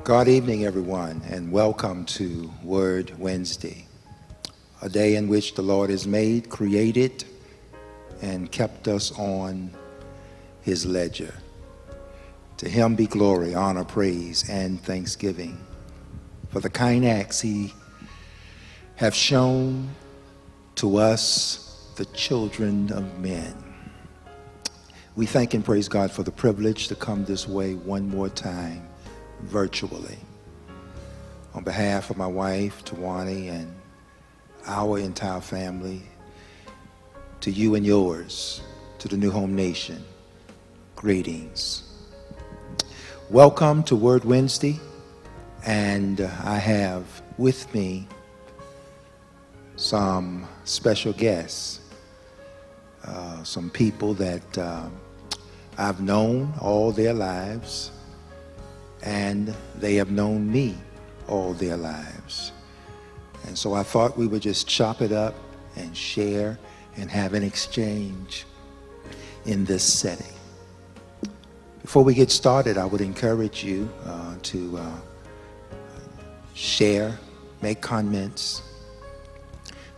Good evening, everyone, and welcome to Word Wednesday, a day in which the Lord has made, created, and kept us on His ledger. To Him be glory, honor, praise, and thanksgiving for the kind acts He have shown to us, the children of men. We thank and praise God for the privilege to come this way one more time, virtually. On behalf of my wife, Tyonnie, and our entire family, to you and yours, to the new home nation, greetings. Welcome to Word Wednesday, and I have with me some special guests, some people that I've known all their lives, and they have known me all their lives. And so I thought we would just chop it up and share and have an exchange in this setting. Before we get started, I would encourage you to share, make comments,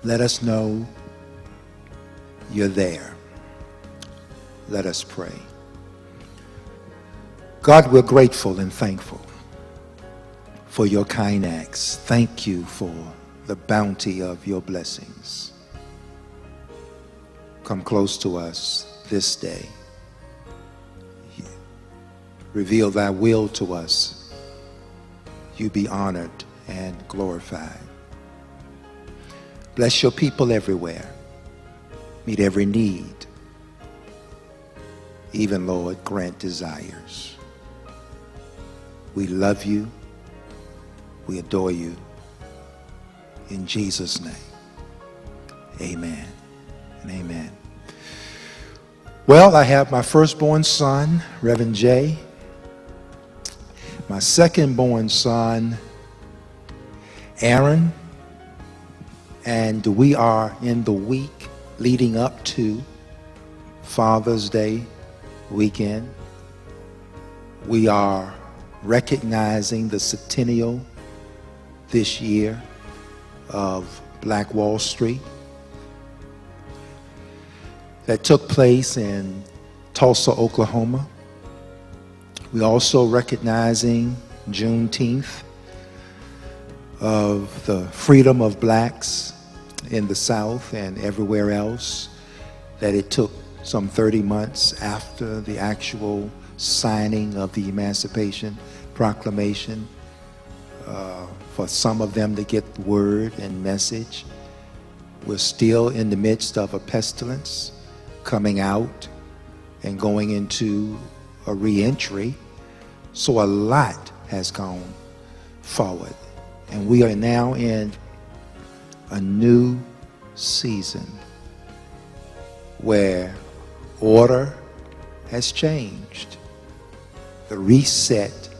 let us know you're there. Let us pray. God, we're grateful and thankful for your kind acts. Thank you for the bounty of your blessings. Come close to us this day. Reveal thy will to us. You be honored and glorified. Bless your people everywhere. Meet every need. Even, Lord, grant desires. We love you. We adore you. In Jesus' name, amen and amen. Well, I have my firstborn son, Reverend J. My secondborn son, Aaron. And we are in the week leading up to Father's Day weekend. We are recognizing the centennial this year of Black Wall Street that took place in Tulsa, Oklahoma. We're also recognizing Juneteenth of the freedom of blacks in the South and everywhere else, that it took some 30 months after the actual signing of the Emancipation Proclamation for some of them to get the word and message. We're still in the midst of a pestilence coming out and going into a reentry. So a lot has gone forward. And we are now in a new season where order has changed. The reset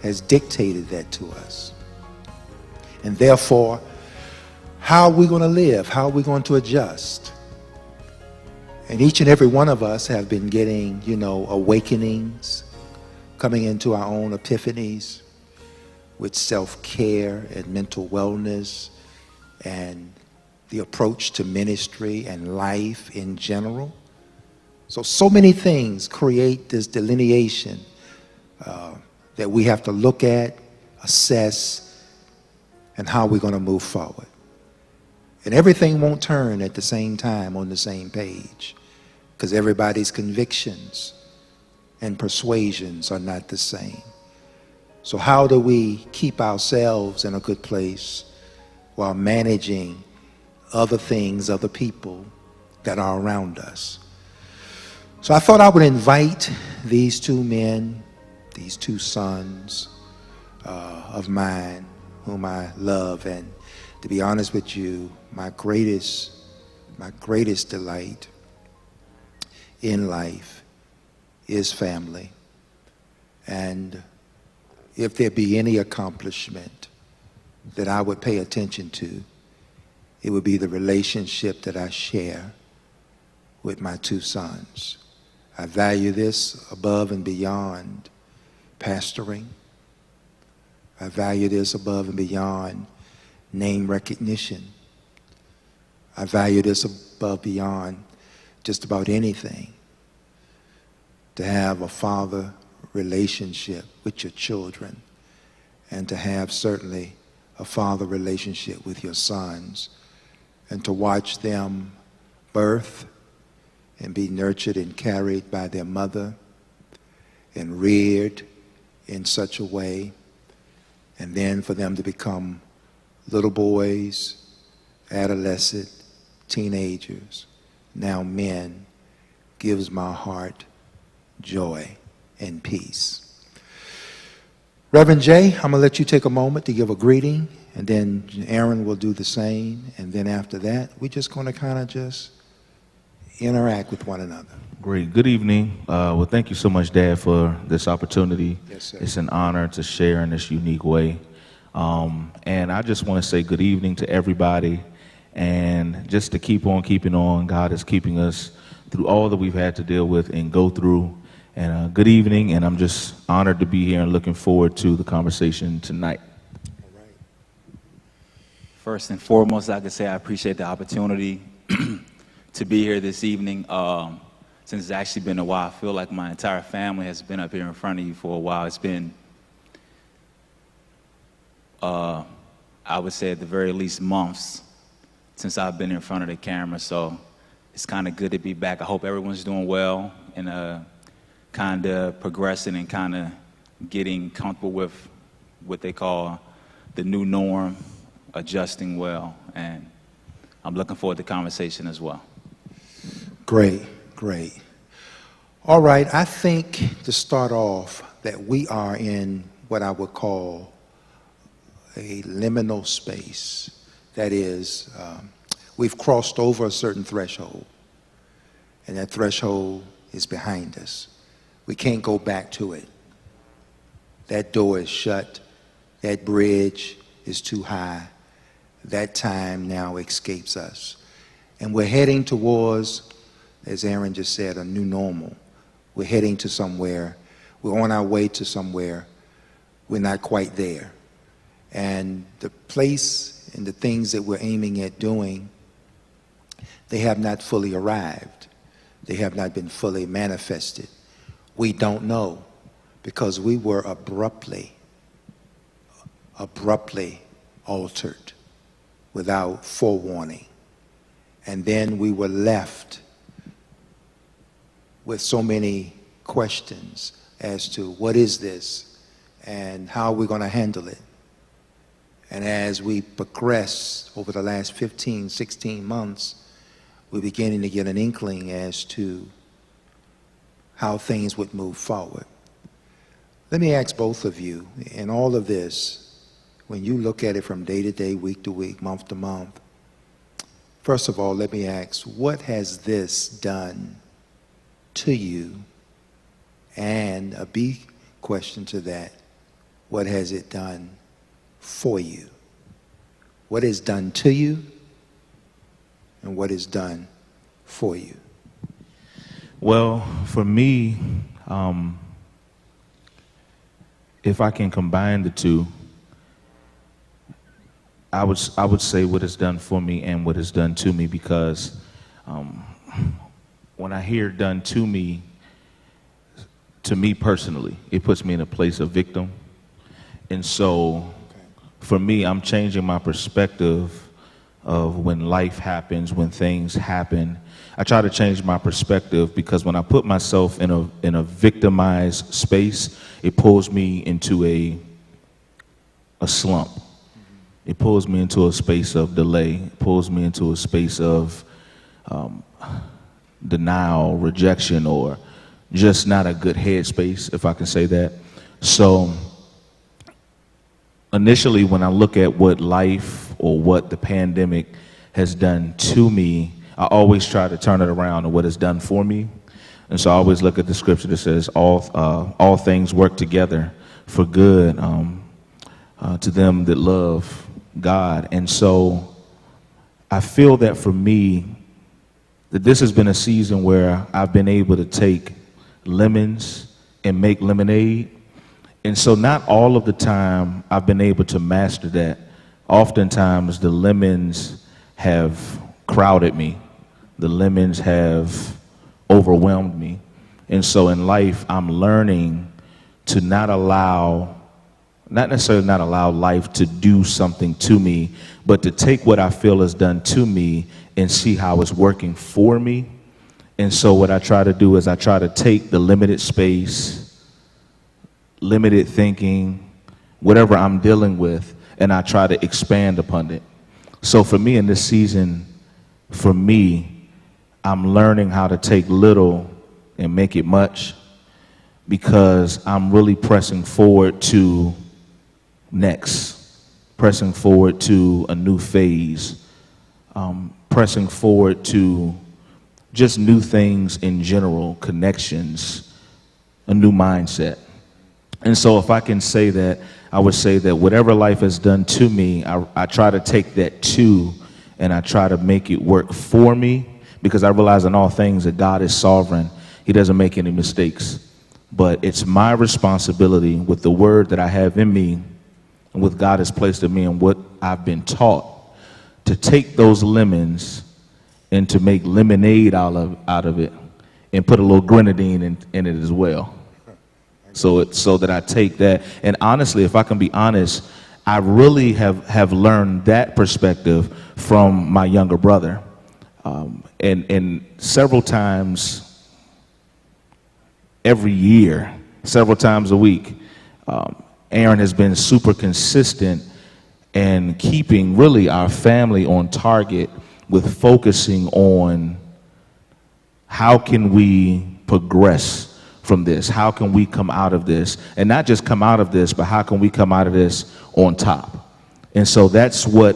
has dictated that to us. And therefore, how are we going to live? How are we going to adjust? And each and every one of us have been getting, awakenings, coming into our own epiphanies with self-care and mental wellness and the approach to ministry and life in general. So many things create this delineation that we have to look at, assess, and how we're going to move forward. And everything won't turn at the same time on the same page, because everybody's convictions and persuasions are not the same. So how do we keep ourselves in a good place while managing other things, other people that are around us? So I thought I would invite these two men, these two sons of mine, whom I love, and to be honest with you, my greatest delight in life is family. And if there be any accomplishment that I would pay attention to, it would be the relationship that I share with my two sons. I value this above and beyond pastoring. I value this above and beyond name recognition. I value this above beyond just about anything. To have a father relationship with your children, and to have certainly a father relationship with your sons, and to watch them birth and be nurtured and carried by their mother and reared in such a way, and then for them to become little boys, adolescent, teenagers, now men, gives my heart joy and peace. Reverend Jay, I'm going to let you take a moment to give a greeting, and then Aaron will do the same, and then after that, we're just going to kind of just interact with one another. Great. Good evening. Well, thank you so much, Dad, for this opportunity. Yes, sir. It's an honor to share in this unique way. And I just want to say good evening to everybody, and just to keep on keeping on. God is keeping us through all that we've had to deal with and go through. And good evening, and I'm just honored to be here and looking forward to the conversation tonight. All right. First and foremost, I could say I appreciate the opportunity to be here this evening. Since it's actually been a while, I feel like my entire family has been up here in front of you for a while. It's been, I would say at the very least, months since I've been in front of the camera, so it's kind of good to be back. I hope everyone's doing well and kind of progressing and kind of getting comfortable with what they call the new norm, adjusting well, and I'm looking forward to the conversation as well. Great, great. All right, I think to start off that we are in what I would call a liminal space. That is, we've crossed over a certain threshold, and that threshold is behind us. We can't go back to it. That door is shut. That bridge is too high. That time now escapes us. And we're heading towards, as Aaron just said, a new normal. We're heading to somewhere. We're on our way to somewhere. We're not quite there. And the place and the things that we're aiming at doing, they have not fully arrived. They have not been fully manifested. We don't know, because we were abruptly altered without forewarning. And then we were left with so many questions as to what is this and how are we going to handle it. And as we progress over the last 15, 16 months, we're beginning to get an inkling as to how things would move forward. Let me ask both of you, in all of this, when you look at it from day to day, week to week, month to month, first of all, let me ask, what has this done to you? And a B question to that, what has it done for you? What is done to you, and what is done for you? Well, for me, if I can combine the two, I would say what it's done for me and what it's done to me, because when I hear done to me personally, it puts me in a place of victim. And so for me, I'm changing my perspective of when life happens, when things happen. I try to change my perspective, because when I put myself in a victimized space, it pulls me into a slump. It pulls me into a space of delay. It pulls me into a space of denial, rejection, or just not a good headspace, if I can say that. So initially, when I look at what life or what the pandemic has done to me, I always try to turn it around to what it's done for me. And so I always look at the scripture that says all things work together for good to them that love God. And so I feel that for me, that this has been a season where I've been able to take lemons and make lemonade. And so not all of the time I've been able to master that. Oftentimes the lemons have crowded me. The lemons have overwhelmed me. And so in life, I'm learning to not necessarily not allow life to do something to me, but to take what I feel is done to me and see how it's working for me. And so what I try to do is I try to take the limited space, limited thinking, whatever I'm dealing with, and I try to expand upon it. So for me in this season, I'm learning how to take little and make it much, because I'm really pressing forward to pressing forward to a new phase, pressing forward to just new things in general, connections, a new mindset. And so if I can say that, I would say that whatever life has done to me, I try to take that too, and I try to make it work for me, because I realize in all things that God is sovereign. He doesn't make any mistakes. But it's my responsibility with the word that I have in me and what God has placed in me and what I've been taught to take those lemons and to make lemonade out of it and put a little grenadine in it as well. So that I take that. And honestly, if I can be honest, I really have learned that perspective from my younger brother. And several times every year, several times a week, Aaron has been super consistent and keeping really our family on target with focusing on how can we progress from this? How can we come out of this? And not just come out of this, but how can we come out of this on top? And so that's where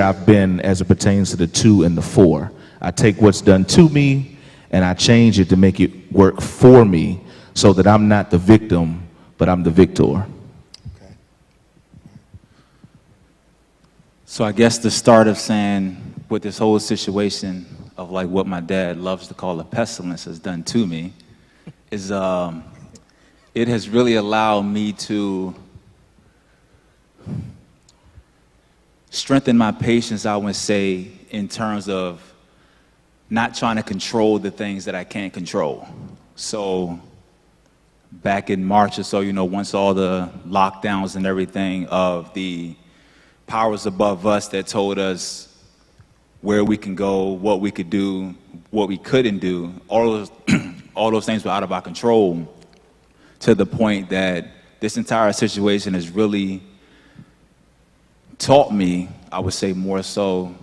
I've been as it pertains to the 2 and the 4. I take what's done to me and I change it to make it work for me so that I'm not the victim, but I'm the victor. Okay. So I guess the start of saying with this whole situation of like what my dad loves to call a pestilence has done to me is it has really allowed me to strengthen my patience, I would say, in terms of not trying to control the things that I can't control. So back in March or so, once all the lockdowns and everything of the powers above us that told us where we can go, what we could do, what we couldn't do, all those things were out of our control, to the point that this entire situation has really taught me, I would say more so,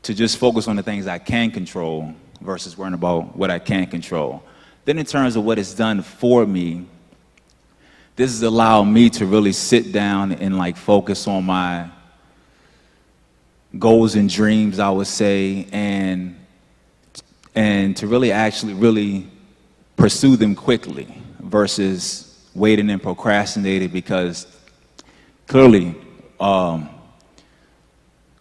to just focus on the things I can control versus worrying about what I can't control. Then in terms of what it's done for me, this has allowed me to really sit down and like focus on my goals and dreams, I would say, and to really pursue them quickly versus waiting and procrastinating, because clearly,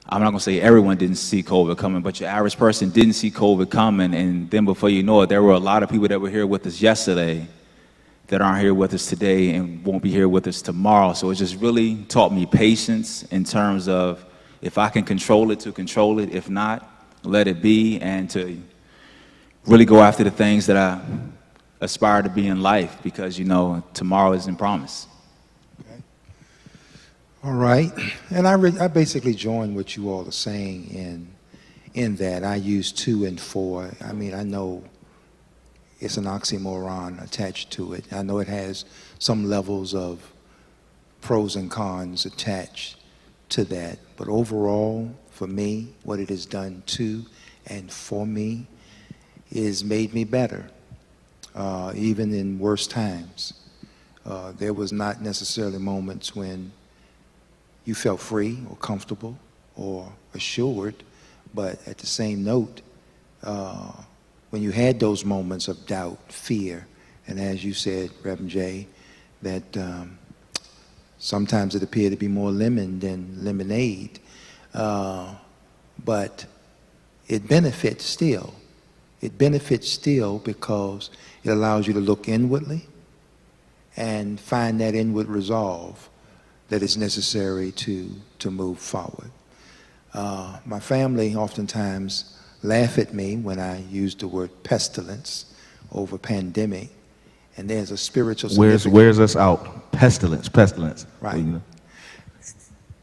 I'm not going to say everyone didn't see COVID coming, but your average person didn't see COVID coming, and then before you know it, there were a lot of people that were here with us yesterday that aren't here with us today and won't be here with us tomorrow. So it just really taught me patience in terms of, if I can control it, to control it. If not, let it be, and to really go after the things that I aspire to be in life, because, tomorrow isn't promised. All right, and I basically join what you all are saying in that I use 2 and 4. I mean, I know it's an oxymoron attached to it. I know it has some levels of pros and cons attached to that, but overall, for me, what it has done to and for me is made me better, even in worse times. There was not necessarily moments when you felt free or comfortable or assured, but at the same note, when you had those moments of doubt, fear, and as you said, Reverend J, that sometimes it appeared to be more lemon than lemonade, but it benefits still. It benefits still because it allows you to look inwardly and find that inward resolve that is necessary to move forward. My family oftentimes laugh at me when I use the word pestilence over pandemic, and there's a spiritual significance. Where's us out? Pestilence, pestilence. Right. You know?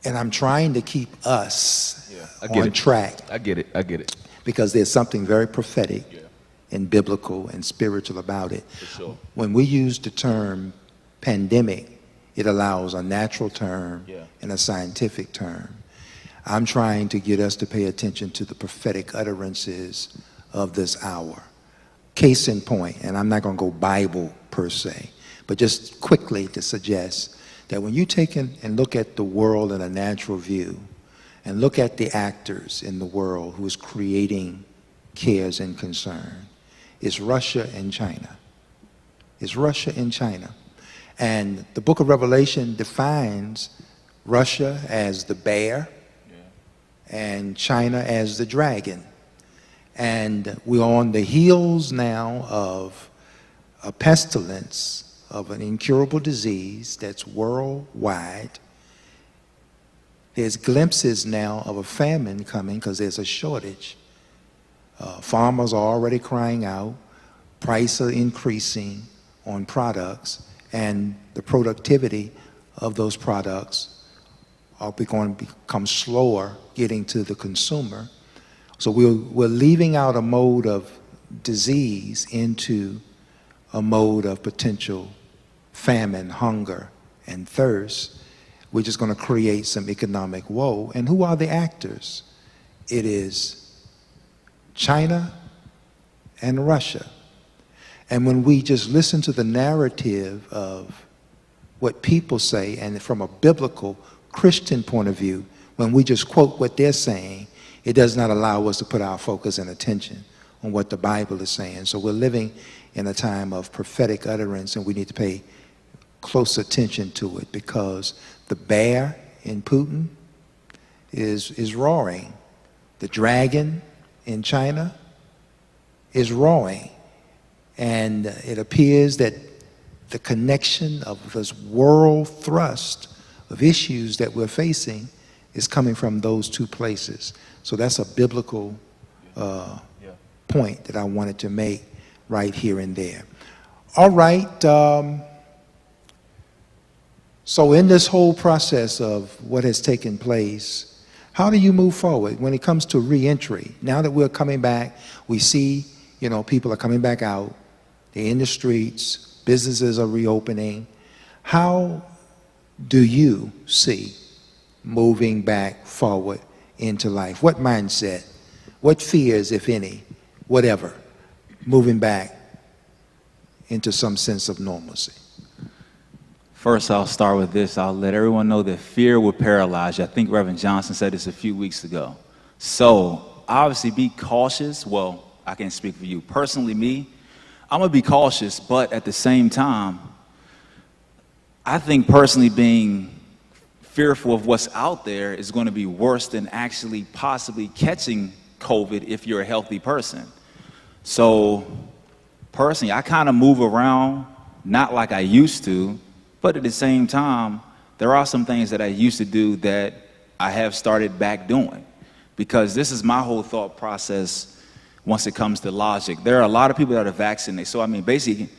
And I'm trying to keep us I get on it. track I get it. because there's something very prophetic Yeah. and biblical and spiritual about it. For sure. When we use the term pandemic, it allows a natural term and a scientific term. I'm trying to get us to pay attention to the prophetic utterances of this hour. Case in point, and I'm not going to go Bible per se, but just quickly to suggest that when you take and look at the world in a natural view and look at the actors in the world who is creating cares and concern, it's Russia and China. It's Russia and China. And the book of Revelation defines Russia as the bear and China as the dragon. And we're on the heels now of a pestilence, of an incurable disease that's worldwide. There's glimpses now of a famine coming because there's a shortage. Farmers are already crying out. Prices are increasing on products, and the productivity of those products are going to become slower getting to the consumer. So we're leaving out a mode of disease into a mode of potential famine, hunger, and thirst. We're just going to create some economic woe. And who are the actors? It is China and Russia. And when we just listen to the narrative of what people say, and from a biblical Christian point of view, when we just quote what they're saying, it does not allow us to put our focus and attention on what the Bible is saying. So we're living in a time of prophetic utterance, and we need to pay close attention to it, because the bear in Putin is roaring. The dragon in China is roaring. And it appears that the connection of this world thrust of issues that we're facing is coming from those two places. So that's a biblical point that I wanted to make right here and there. All right. So in this whole process of what has taken place, how do you move forward when it comes to reentry? Now that we're coming back, we see, people are coming back out. They're in the streets. Businesses are reopening. How do you see moving back forward into life? What mindset? What fears, if any, whatever, moving back into some sense of normalcy? First, I'll start with this. I'll let everyone know that fear will paralyze you. I think Reverend Johnson said this a few weeks ago. So, obviously, be cautious. Well, I can't speak for you. Personally, me, I'm going to be cautious, but at the same time, I think personally being fearful of what's out there is going to be worse than actually possibly catching COVID if you're a healthy person. So, personally, I kind of move around, not like I used to, but at the same time, there are some things that I used to do that I have started back doing, because this is my whole thought process once it comes to logic. There are a lot of people that are vaccinated. So, basically,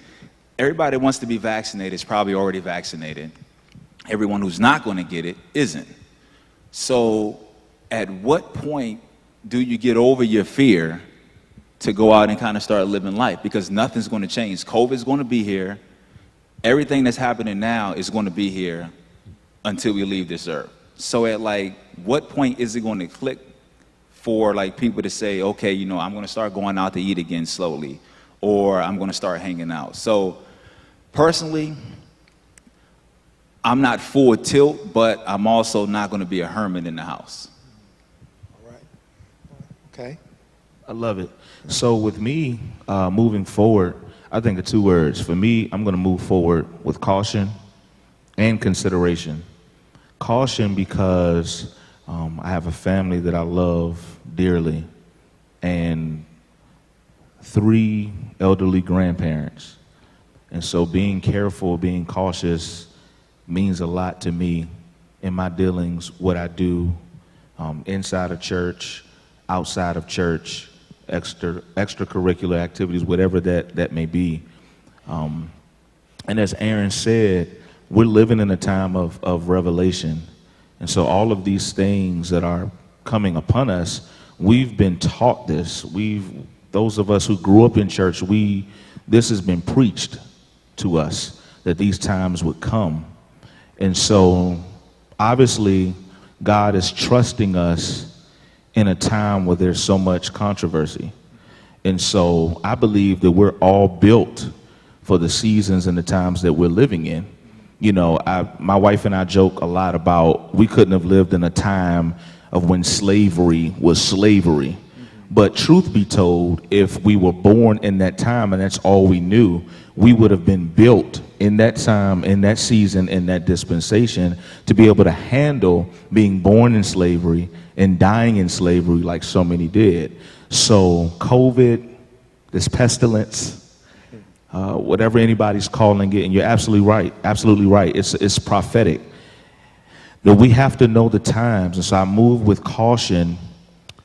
everybody that wants to be vaccinated is probably already vaccinated. Everyone who's not going to get it isn't. So, at what point do you get over your fear to go out and kind of start living life? Because nothing's going to change. COVID's going to be here. Everything that's happening now is going to be here until we leave this earth. So at what point is it going to click for people to say, okay, I'm going to start going out to eat again slowly, or I'm going to start hanging out? So personally, I'm not full tilt, but I'm also not going to be a hermit in the house. All right. Okay. I love it. So with me, moving forward, I think of two words. For me, I'm going to move forward with caution and consideration. Caution because I have a family that I love dearly, and 3 elderly grandparents. And so being careful, being cautious means a lot to me in my dealings, what I do inside of church, outside of church, extracurricular activities, whatever that may be. And as Aaron said, we're living in a time of revelation. And so all of these things that are coming upon us, we've been taught this. Those of us who grew up in church, this has been preached to us that these times would come. And so obviously God is trusting us in a time where there's so much controversy. And so I believe that we're all built for the seasons and the times that we're living in. You know, my wife and I joke a lot about we couldn't have lived in a time of when slavery was slavery. But truth be told, if we were born in that time and that's all we knew, we would have been built in that time, in that season, in that dispensation to be able to handle being born in slavery and dying in slavery like so many did. So COVID, this pestilence, whatever anybody's calling it, and you're absolutely right. It's prophetic. That we have to know the times, and so I move with caution,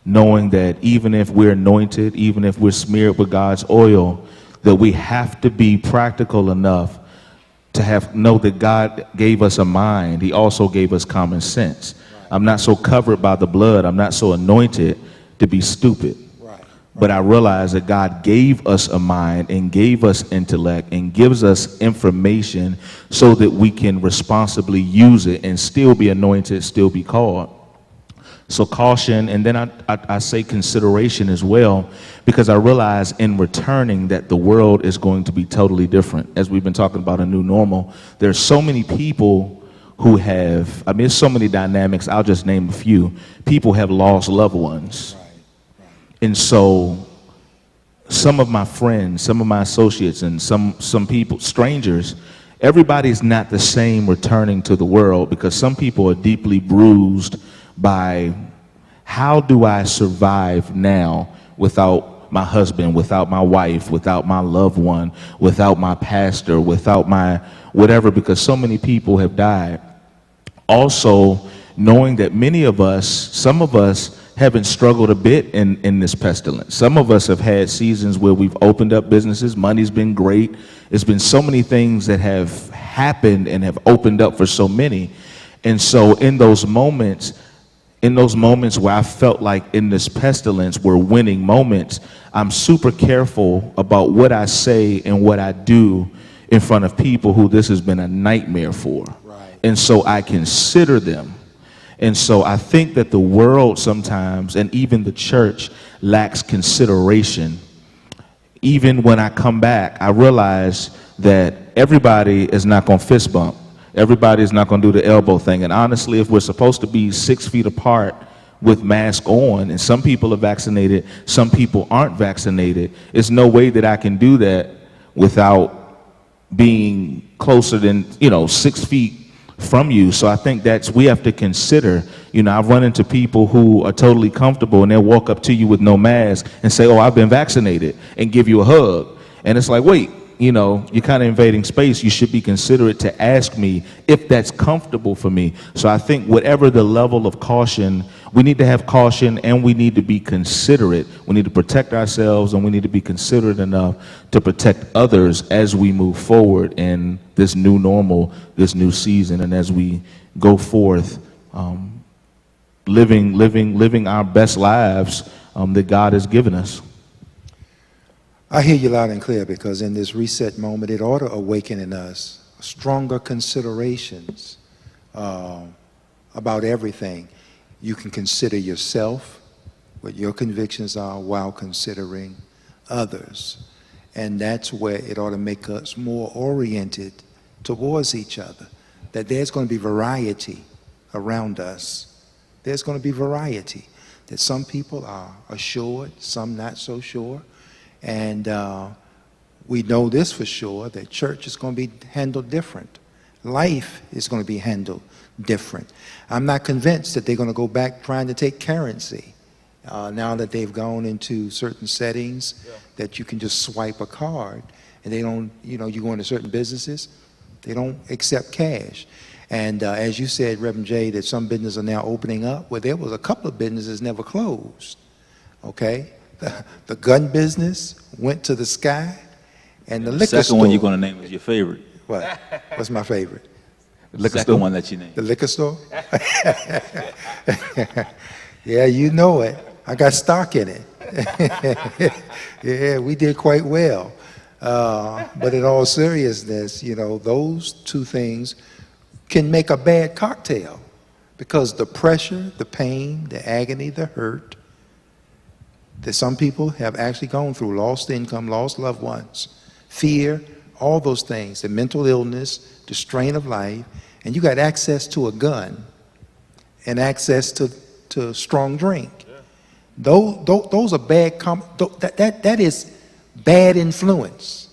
knowing that even if we're anointed, even if we're smeared with God's oil, that we have to be practical enough to know that God gave us a mind. He also gave us common sense. I'm not so covered by the blood. I'm not so anointed to be stupid. But I realize that God gave us a mind and gave us intellect and gives us information so that we can responsibly use it and still be anointed, still be called. So caution, and then I say consideration as well, because I realize in returning that the world is going to be totally different. As we've been talking about a new normal, there's so many people who there's so many dynamics. I'll just name a few. People have lost loved ones. And so some of my friends, some of my associates, and some people, strangers, everybody's not the same returning to the world, because some people are deeply bruised by how do I survive now without my husband, without my wife, without my loved one, without my pastor, without my whatever, because so many people have died. Also, knowing that some of us haven't struggled a bit in this pestilence. Some of us have had seasons where we've opened up businesses, money's been great. There's been so many things that have happened and have opened up for so many. And so in those moments where I felt like in this pestilence were winning moments, I'm super careful about what I say and what I do in front of people who this has been a nightmare for. And so I consider them. And so I think that the world sometimes, and even the church, lacks consideration. Even when I come back, I realize that everybody is not going to fist bump. Everybody is not going to do the elbow thing. And honestly, if we're supposed to be 6 feet apart with mask on, and some people are vaccinated, some people aren't vaccinated, there's no way that I can do that without being closer than 6 feet from you. So I think we have to consider. I've run into people who are totally comfortable and they'll walk up to you with no mask and say, "Oh, I've been vaccinated," and give you a hug. And it's like, wait, you're kind of invading space. You should be considerate to ask me if that's comfortable for me. So I think whatever the level of caution, we need to have caution, and we need to be considerate. We need to protect ourselves, and we need to be considerate enough to protect others as we move forward in this new normal, this new season, and as we go forth, living our best lives that God has given us. I hear you loud and clear, because in this reset moment, it ought to awaken in us stronger considerations about everything. You can consider yourself, what your convictions are, while considering others. And that's where it ought to make us more oriented towards each other, that there's going to be variety around us. There's going to be variety, that some people are assured, some not so sure. And we know this for sure, that church is going to be handled different. Life is going to be handled different. I'm not convinced that they're going to go back trying to take currency now that they've gone into certain settings that you can just swipe a card. and they don't, you know, you go into certain businesses, they don't accept cash. And as you said, Reverend J, that some businesses are now opening up. Well, there was a couple of businesses never closed, okay? The gun business went to the sky, and the liquor store. The second one you're going to name is your favorite. What? What's my favorite? The second one that you named. The liquor store? Yeah, you know it. I got stock in it. Yeah, we did quite well. But in all seriousness, you know, those two things can make a bad cocktail, because the pressure, the pain, the agony, the hurt that some people have actually gone through, lost income, lost loved ones, fear, all those things, the mental illness, the strain of life, and you got access to a gun and access to strong drink. Those are bad, that is bad influence.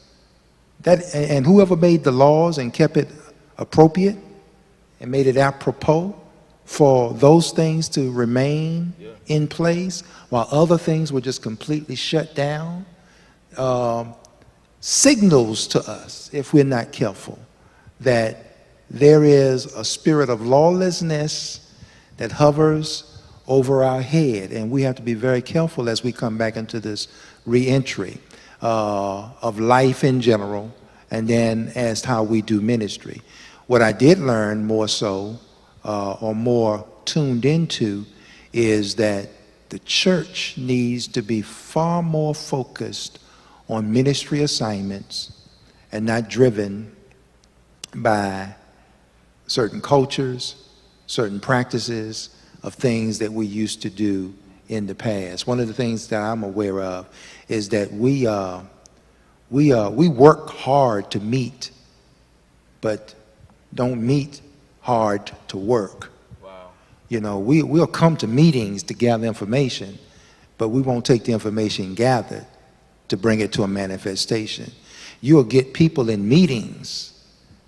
And whoever made the laws and kept it appropriate and made it apropos for those things to remain in place while other things were just completely shut down, signals to us, if we're not careful, that there is a spirit of lawlessness that hovers over our head, and we have to be very careful as we come back into this reentry of life in general, and then as to how we do ministry. What I did learn more so, or more tuned into, is that the church needs to be far more focused on ministry assignments and not driven by certain cultures, certain practices of things that we used to do in the past. One of the things that I'm aware of is that we work hard to meet, but don't meet hard to work. Wow. You know, we'll come to meetings to gather information, but we won't take the information gathered to bring it to a manifestation. You'll get people in meetings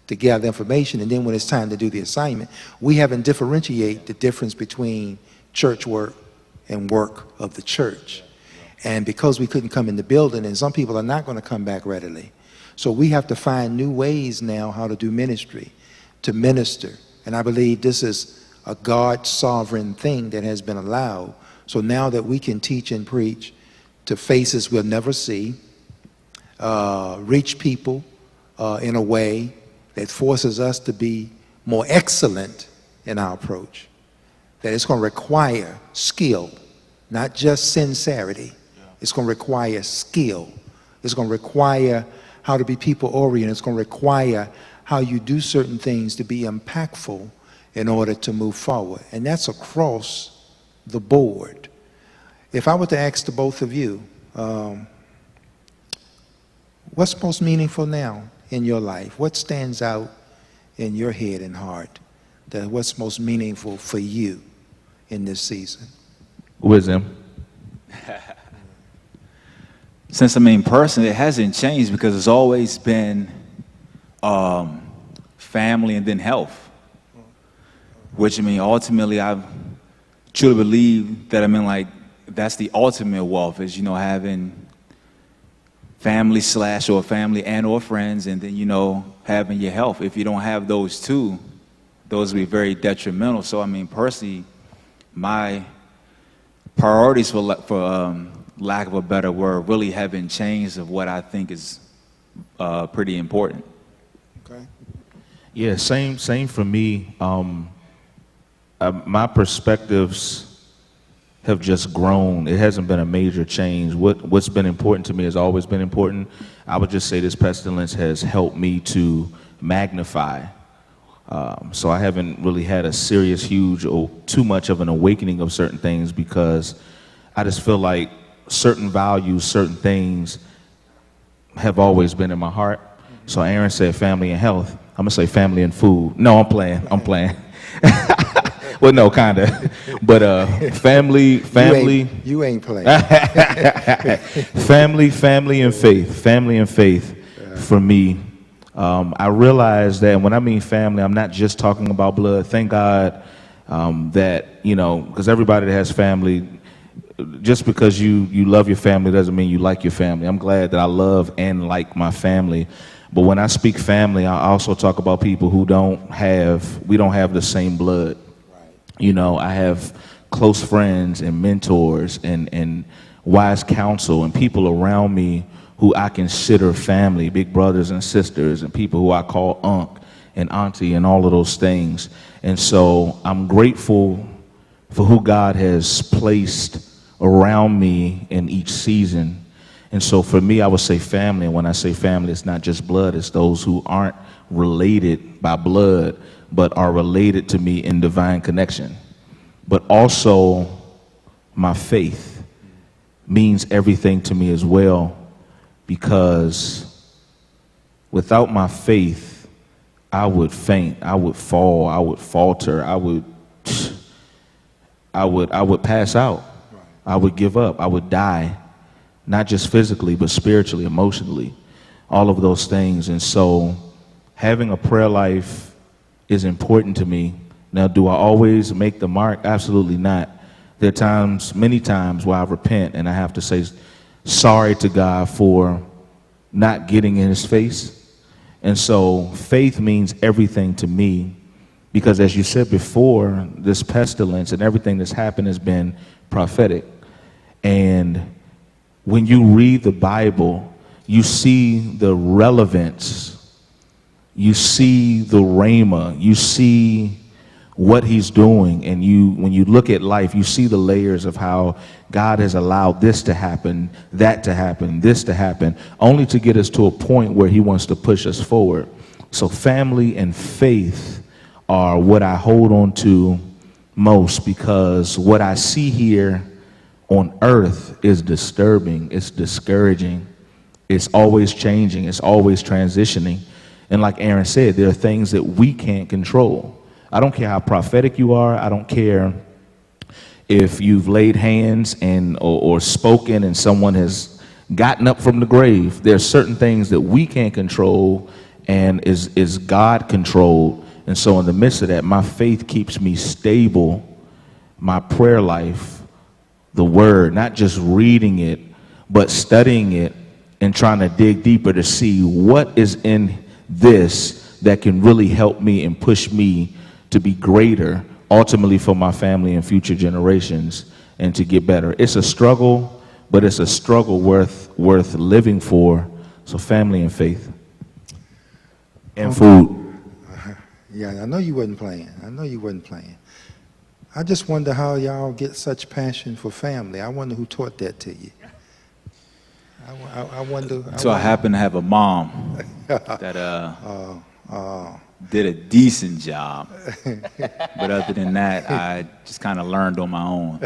to gather information, and then when it's time to do the assignment, we haven't differentiate the difference between church work and work of the church. And because we couldn't come in the building, and some people are not going to come back readily, so we have to find new ways now how to do ministry, to minister. And I believe this is a God sovereign thing that has been allowed. So now that we can teach and preach to faces we'll never see, reach people in a way that forces us to be more excellent in our approach, that it's going to require skill, not just sincerity. It's going to require skill. It's going to require how to be people-oriented. It's going to require how you do certain things to be impactful in order to move forward. And that's across the board. If I were to ask the both of you, what's most meaningful now in your life? What stands out in your head and heart? That what's most meaningful for you in this season? Wisdom. Since, I mean, personally, it hasn't changed because it's always been family and then health. Which, I mean, ultimately, I truly believe that, I mean, like, that's the ultimate wealth, is, you know, having family or family and or friends, and then, you know, having your health. If you don't have those two, those will be very detrimental. So, I mean, personally, my priorities, for lack of a better word, really haven't changed of what I think is pretty important. Okay. Yeah, same for me. My perspectives have just grown. It hasn't been a major change. What's been important to me has always been important. I would just say this pestilence has helped me to magnify. So I haven't really had a serious, huge, or too much of an awakening of certain things, because I just feel like certain values, certain things have always been in my heart. So Aaron said family and health. I'm gonna say family and food. No, I'm playing. Well, no, kinda. But family. You ain't playing. Family and faith for me. I realize that when I mean family, I'm not just talking about blood. Thank God that, you know, because everybody that has family, just because you love your family doesn't mean you like your family. I'm glad that I love and like my family. But when I speak family, I also talk about people who we don't have the same blood. Right. You know, I have close friends and mentors and wise counsel and people around me who I consider family, big brothers and sisters, and people who I call unc and auntie and all of those things. And so I'm grateful for who God has placed around me in each season. And so for me, I would say family. And when I say family, it's not just blood. It's those who aren't related by blood, but are related to me in divine connection. But also my faith means everything to me as well, because without my faith, I would faint, I would fall, I would falter, I would pass out. Right. I would give up. I would die, not just physically, but spiritually, emotionally, all of those things. And so having a prayer life is important to me. Now, do I always make the mark? Absolutely not. There are times, many times, where I repent and I have to say sorry to God for not getting in his face. And so faith means everything to me, because as you said before, this pestilence and everything that's happened has been prophetic. And when you read the Bible, you see the relevance, you see the rhema, you see what he's doing, and when you look at life, you see the layers of how God has allowed this to happen, that to happen, this to happen, only to get us to a point where he wants to push us forward. So family and faith are what I hold on to most, because what I see here on earth is disturbing, it's discouraging, it's always changing, it's always transitioning. And like Aaron said, there are things that we can't control. I don't care how prophetic you are. I don't care if you've laid hands or spoken and someone has gotten up from the grave. There are certain things that we can't control, and is God controlled. And so in the midst of that, my faith keeps me stable. My prayer life, the word, not just reading it, but studying it and trying to dig deeper to see what is in this that can really help me and push me to be greater, ultimately for my family and future generations, and to get better. It's a struggle, but it's a struggle worth living for. So family and faith and food. Yeah, I know you wasn't playing. I just wonder how y'all get such passion for family. I wonder who taught that to you. I wonder. I happen to have a mom that did a decent job, but other than that, I just kind of learned on my own.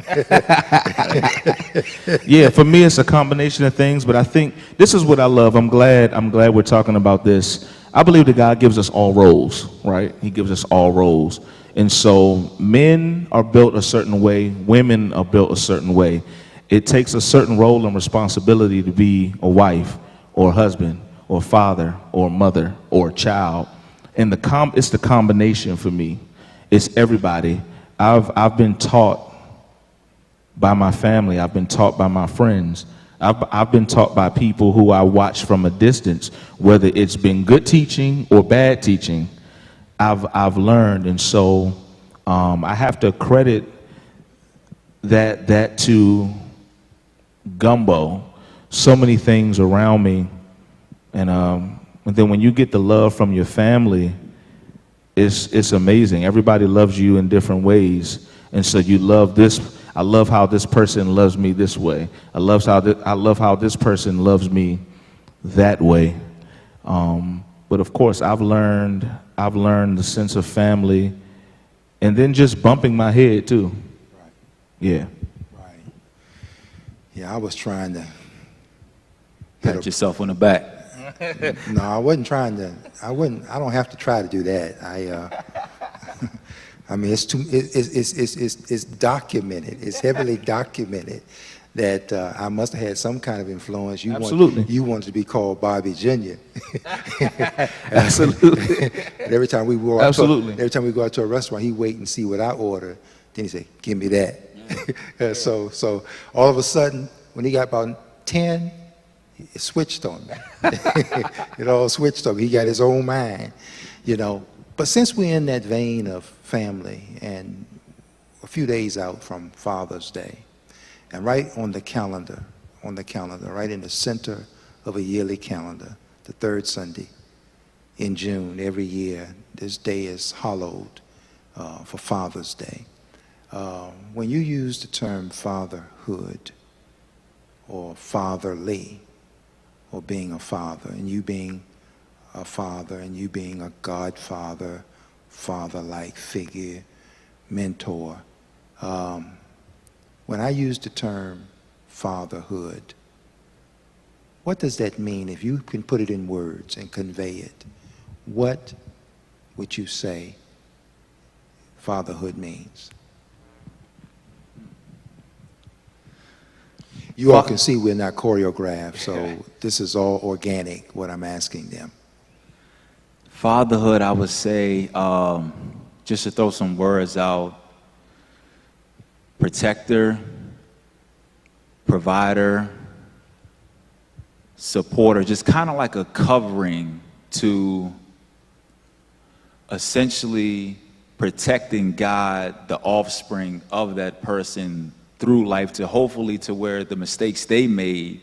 Yeah, for me, it's a combination of things, but I think this is what I love. I'm glad we're talking about this. I believe that God gives us all roles, right? He gives us all roles. And so men are built a certain way, women are built a certain way. It takes a certain role and responsibility to be a wife or a husband or a father or a mother or a child. And it's the combination for me. It's everybody. I've been taught by my family. I've been taught by my friends. I've been taught by people who I watch from a distance, whether it's been good teaching or bad teaching. I've learned, and so I have to credit that to gumbo. So many things around me, and then when you get the love from your family, it's amazing. Everybody loves you in different ways, and so you love this. I love how this person loves me this way. I love how this person loves me that way. But of course, I've learned the sense of family, and then just bumping my head too. Right. Yeah. Right. Yeah, I was trying to Pat yourself on the back. No, I wasn't trying to. I don't have to try to do that. I mean, it's documented. It's heavily documented that I must have had some kind of influence. Absolutely. You wanted to be called Bobby Jr. Absolutely. Every time we go out Absolutely. every time we go out to a restaurant, he wait and see what I order. Then he say, "Give me that." So all of a sudden, when he got about 10, it switched on me. It all switched on me. He got his own mind, you know. But since we're in that vein of family and a few days out from Father's Day, and right on the calendar, right in the center of a yearly calendar, the third Sunday in June every year, this day is hallowed for Father's Day. When you use the term fatherhood or fatherly, or being a father, and you being a father, and you being a godfather, father-like figure, mentor, when I use the term fatherhood, what does that mean? If you can put it in words and convey it, what would you say fatherhood means? You all can see we're not choreographed, so this is all organic, what I'm asking them. Fatherhood, I would say, just to throw some words out, protector, provider, supporter, just kind of like a covering to essentially protecting God, the offspring of that person through life, to hopefully to where the mistakes they made,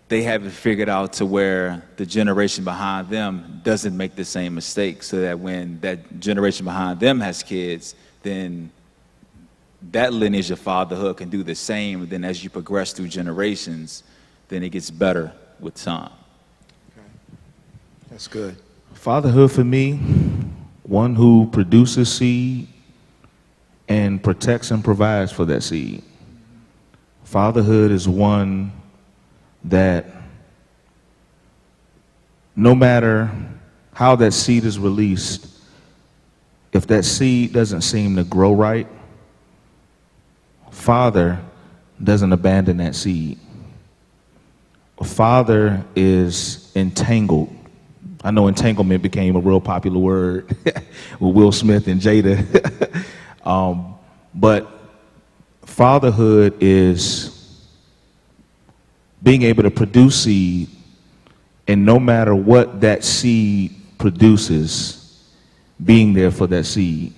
they have it figured out to where the generation behind them doesn't make the same mistakes, so that when that generation behind them has kids, then that lineage of fatherhood can do the same. And then as you progress through generations, then it gets better with time. Okay. That's good. Fatherhood for me, one who produces seed and protects and provides for that seed. Fatherhood is one that no matter how that seed is released, if that seed doesn't seem to grow right, Father doesn't abandon that seed. A father is entangled. I know entanglement became a real popular word with Will Smith and Jada. But fatherhood is being able to produce seed, and no matter what that seed produces, being there for that seed.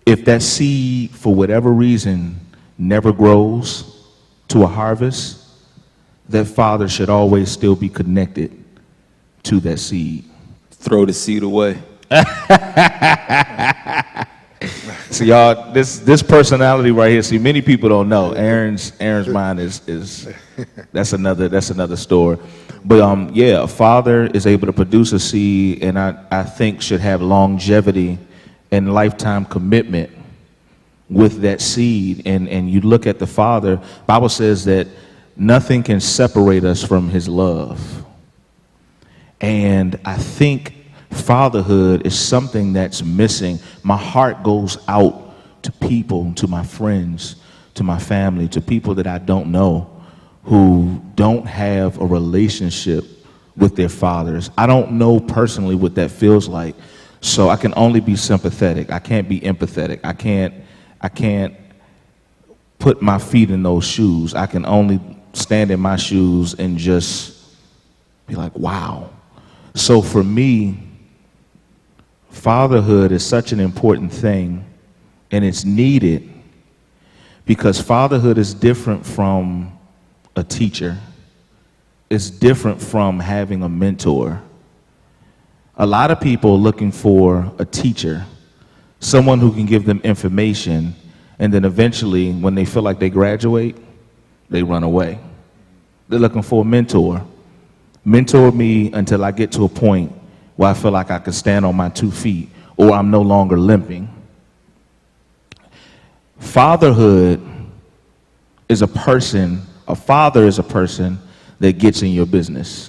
If that seed, for whatever reason, never grows to a harvest, that father should always still be connected to that seed. Throw the seed away. See, y'all, this personality right here, see, many people don't know. Aaron's mind is that's another story. But yeah, a father is able to produce a seed, and I think should have longevity and lifetime commitment with that seed. And you look at the Father, Bible says that nothing can separate us from his love. And I think fatherhood is something that's missing. My heart goes out to people, to my friends, to my family, to people that I don't know who don't have a relationship with their fathers. I don't know personally what that feels like, so I can only be sympathetic. I can't be empathetic. I can't put my feet in those shoes. I can only stand in my shoes and just be like, wow. So for me, fatherhood is such an important thing, and it's needed because fatherhood is different from a teacher. It's different from having a mentor. A lot of people are looking for a teacher, someone who can give them information, and then eventually, when they feel like they graduate, they run away. They're looking for a mentor. Mentor me until I get to a point where I feel like I can stand on my 2 feet or I'm no longer limping. Fatherhood is a person, a father is a person that gets in your business.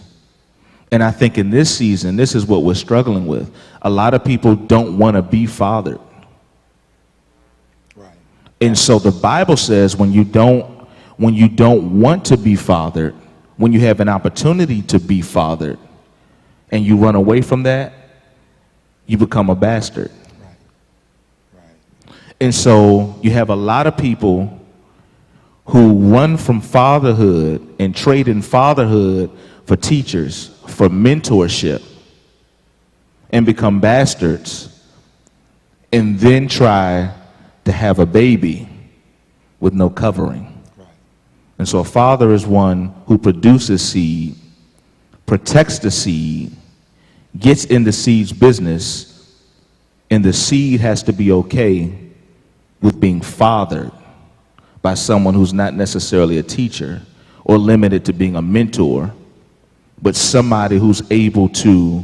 And I think in this season, this is what we're struggling with. A lot of people don't want to be fathered. Right. And so the Bible says when you don't want to be fathered, when you have an opportunity to be fathered and you run away from that, you become a bastard. Right. Right. And so you have a lot of people who run from fatherhood and trade in fatherhood for teachers, for mentorship, and become bastards, and then try to have a baby with no covering. Right. And so a father is one who produces seed, protects the seed, gets in the seed's business, and the seed has to be okay with being fathered by someone who's not necessarily a teacher or limited to being a mentor, but somebody who's able to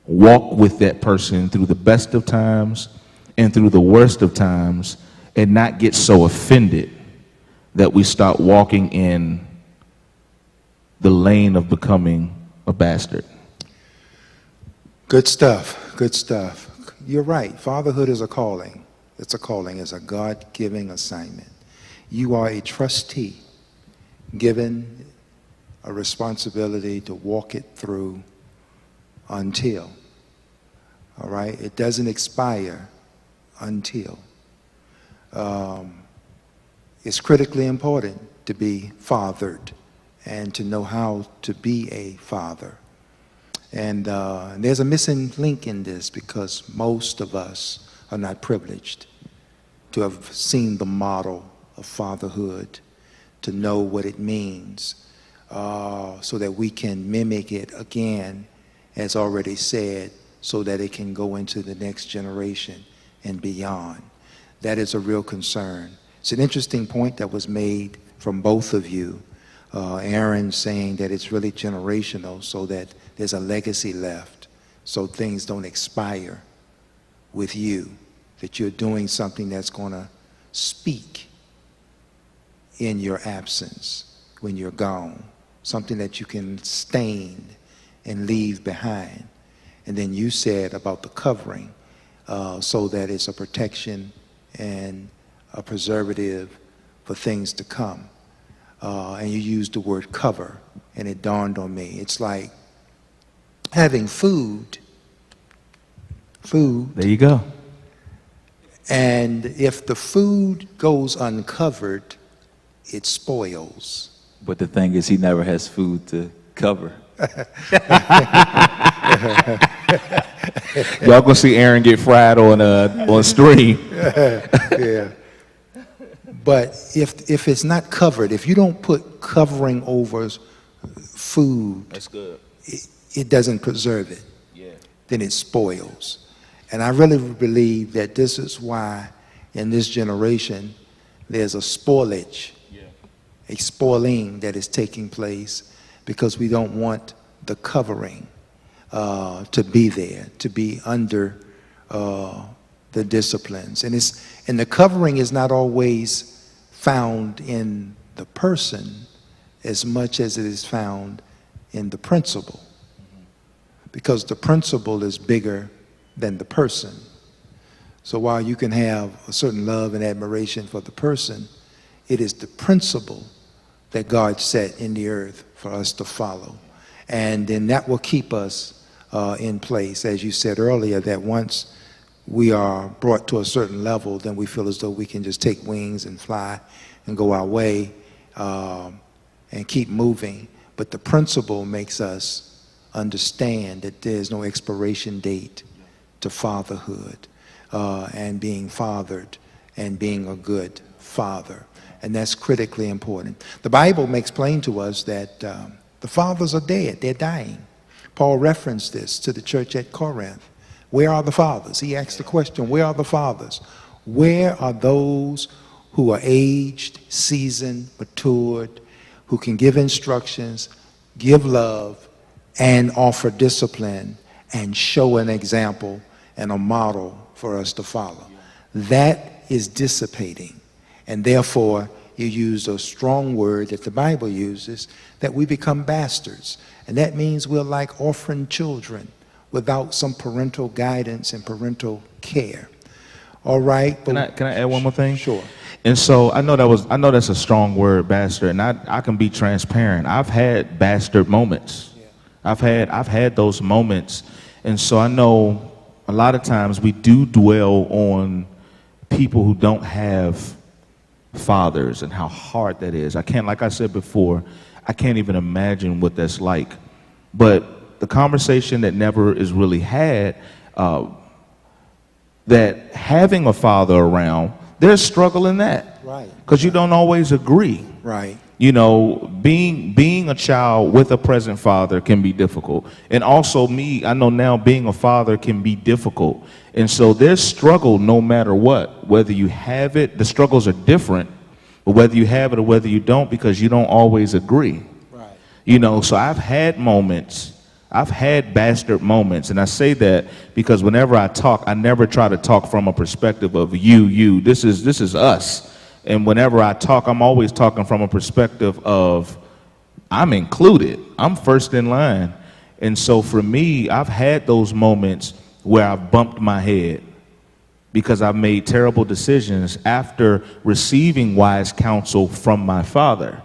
walk with that person through the best of times and through the worst of times, and not get so offended that we start walking in the lane of becoming a bastard. Good stuff. Good stuff. You're right. Fatherhood is a calling. It's a calling. It's a God-given assignment. You are a trustee given a responsibility to walk it through until. All right? It doesn't expire until. It's critically important to be fathered and to know how to be a father. And there's a missing link in this because most of us are not privileged to have seen the model of fatherhood, to know what it means, so that we can mimic it again, as already said, so that it can go into the next generation and beyond. That is a real concern. It's an interesting point that was made from both of you. Aaron saying that it's really generational so that there's a legacy left, so things don't expire with you, that you're doing something that's going to speak in your absence when you're gone, something that you can stain and leave behind. And then you said about the covering, so that it's a protection and a preservative for things to come. And you used the word cover, and it dawned on me. It's like having food. There you go. And if the food goes uncovered, it spoils. But the thing is, he never has food to cover. Y'all gonna see Aaron get fried on stream. Yeah. But if it's not covered, if you don't put covering over food, That's good. it doesn't preserve it. Yeah. Then it spoils. And I really believe that this is why in this generation there's a spoilage, a spoiling that is taking place, because we don't want the covering to be there, to be under the disciplines. And the covering is not always found in the person as much as it is found in the principle, because the principle is bigger than the person. So while you can have a certain love and admiration for the person, it is the principle that God set in the earth for us to follow. And then that will keep us in place. As you said earlier, that once we are brought to a certain level, then we feel as though we can just take wings and fly and go our way and keep moving. But the principle makes us understand that there's no expiration date to fatherhood and being fathered and being a good father. And that's critically important. The Bible makes plain to us that the fathers are dead. They're dying. Paul referenced this to the church at Corinth. Where are the fathers? He asked the question, where are the fathers? Where are those who are aged, seasoned, matured, who can give instructions, give love, and offer discipline, and show an example and a model for us to follow? That is dissipating. And therefore, you use a strong word that the Bible uses, that we become bastards. And that means we're like orphan children without some parental guidance and parental care. All right? Can I add one more thing? Sure. And so I know that's a strong word, bastard, and I can be transparent. I've had bastard moments. Yeah. I've had those moments. And so I know a lot of times we do dwell on people who don't have fathers and how hard that is. Like I said before, I can't even imagine what that's like. But the conversation that never is really had, that having a father around, there's struggle in that. Right. Because you don't always agree. Right. You know, being a child with a present father can be difficult. And also I know now being a father can be difficult. And so there's struggle no matter what, whether you have it, the struggles are different, but whether you have it or whether you don't, because you don't always agree. Right. You know, so I've had bastard moments, and I say that because whenever I talk, I never try to talk from a perspective of you, this is us. And whenever I talk, I'm always talking from a perspective of I'm included. I'm first in line. And so for me, I've had those moments where I've bumped my head because I've made terrible decisions after receiving wise counsel from my father.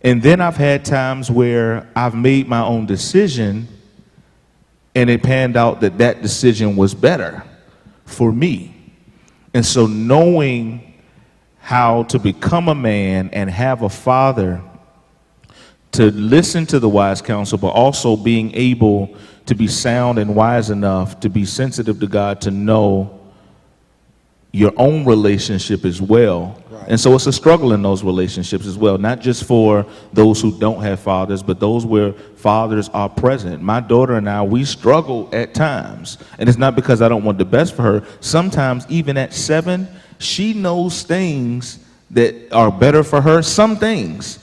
And then I've had times where I've made my own decision and it panned out that that decision was better for me. And so knowing how to become a man and have a father to listen to the wise counsel, but also being able to be sound and wise enough to be sensitive to God, to know your own relationship as well. Right. And so it's a struggle in those relationships as well, not just for those who don't have fathers, but those where fathers are present. My daughter and I, we struggle at times, and it's not because I don't want the best for her. Sometimes even at 7, she knows things that are better for her. Some things,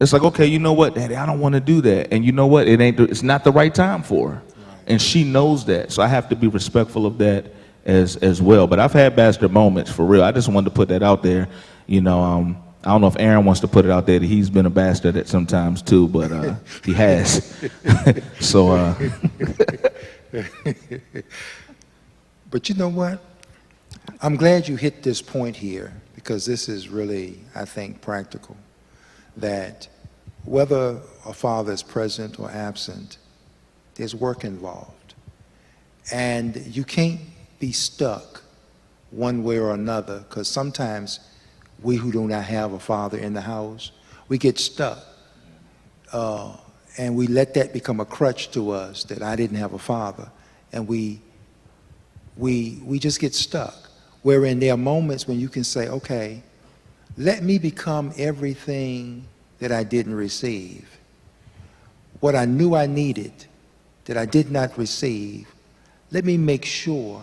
it's like, okay, you know what, Daddy, I don't want to do that. And you know what, it's not the right time for her. Right. And she knows that. So I have to be respectful of that as well. But I've had bastard moments, for real. I just wanted to put that out there. You know, I don't know if Aaron wants to put it out there that he's been a bastard at sometimes too, but he has. So. But you know what? I'm glad you hit this point here, because this is really, I think, practical. That whether a father is present or absent, there's work involved. And you can't be stuck one way or another, because sometimes we who do not have a father in the house, we get stuck. And we let that become a crutch to us, that I didn't have a father. And we just get stuck. Wherein there are moments when you can say, okay, let me become everything that I didn't receive. What I knew I needed that I did not receive, let me make sure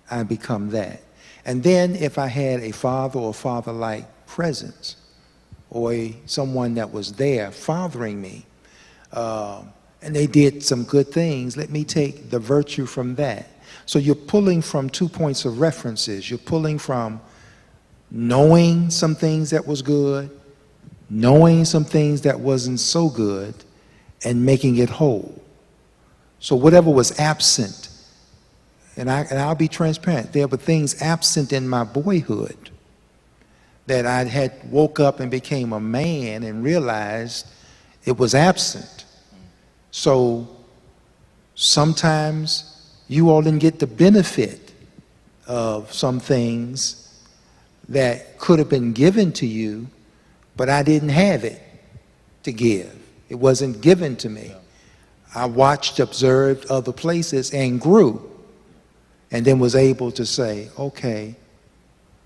I become that. And then if I had a father or father-like presence, or someone that was there fathering me, and they did some good things, let me take the virtue from that. So you're pulling from 2 points of references. You're pulling from knowing some things that was good, knowing some things that wasn't so good, and making it whole. So whatever was absent, and I'll be transparent, there were things absent in my boyhood that I had woke up and became a man and realized it was absent. So sometimes you all didn't get the benefit of some things that could have been given to you, but I didn't have it to give. It wasn't given to me. I watched, observed other places, and grew, and then was able to say, okay,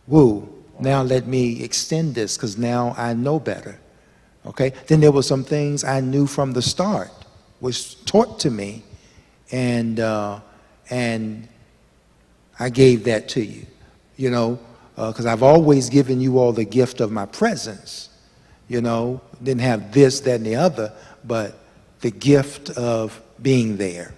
woo, now let me extend this, because now I know better. Okay? Then there were some things I knew from the start, was taught to me, and I gave that to you, you know, because I've always given you all the gift of my presence, you know, didn't have this, that, and the other, but the gift of being there,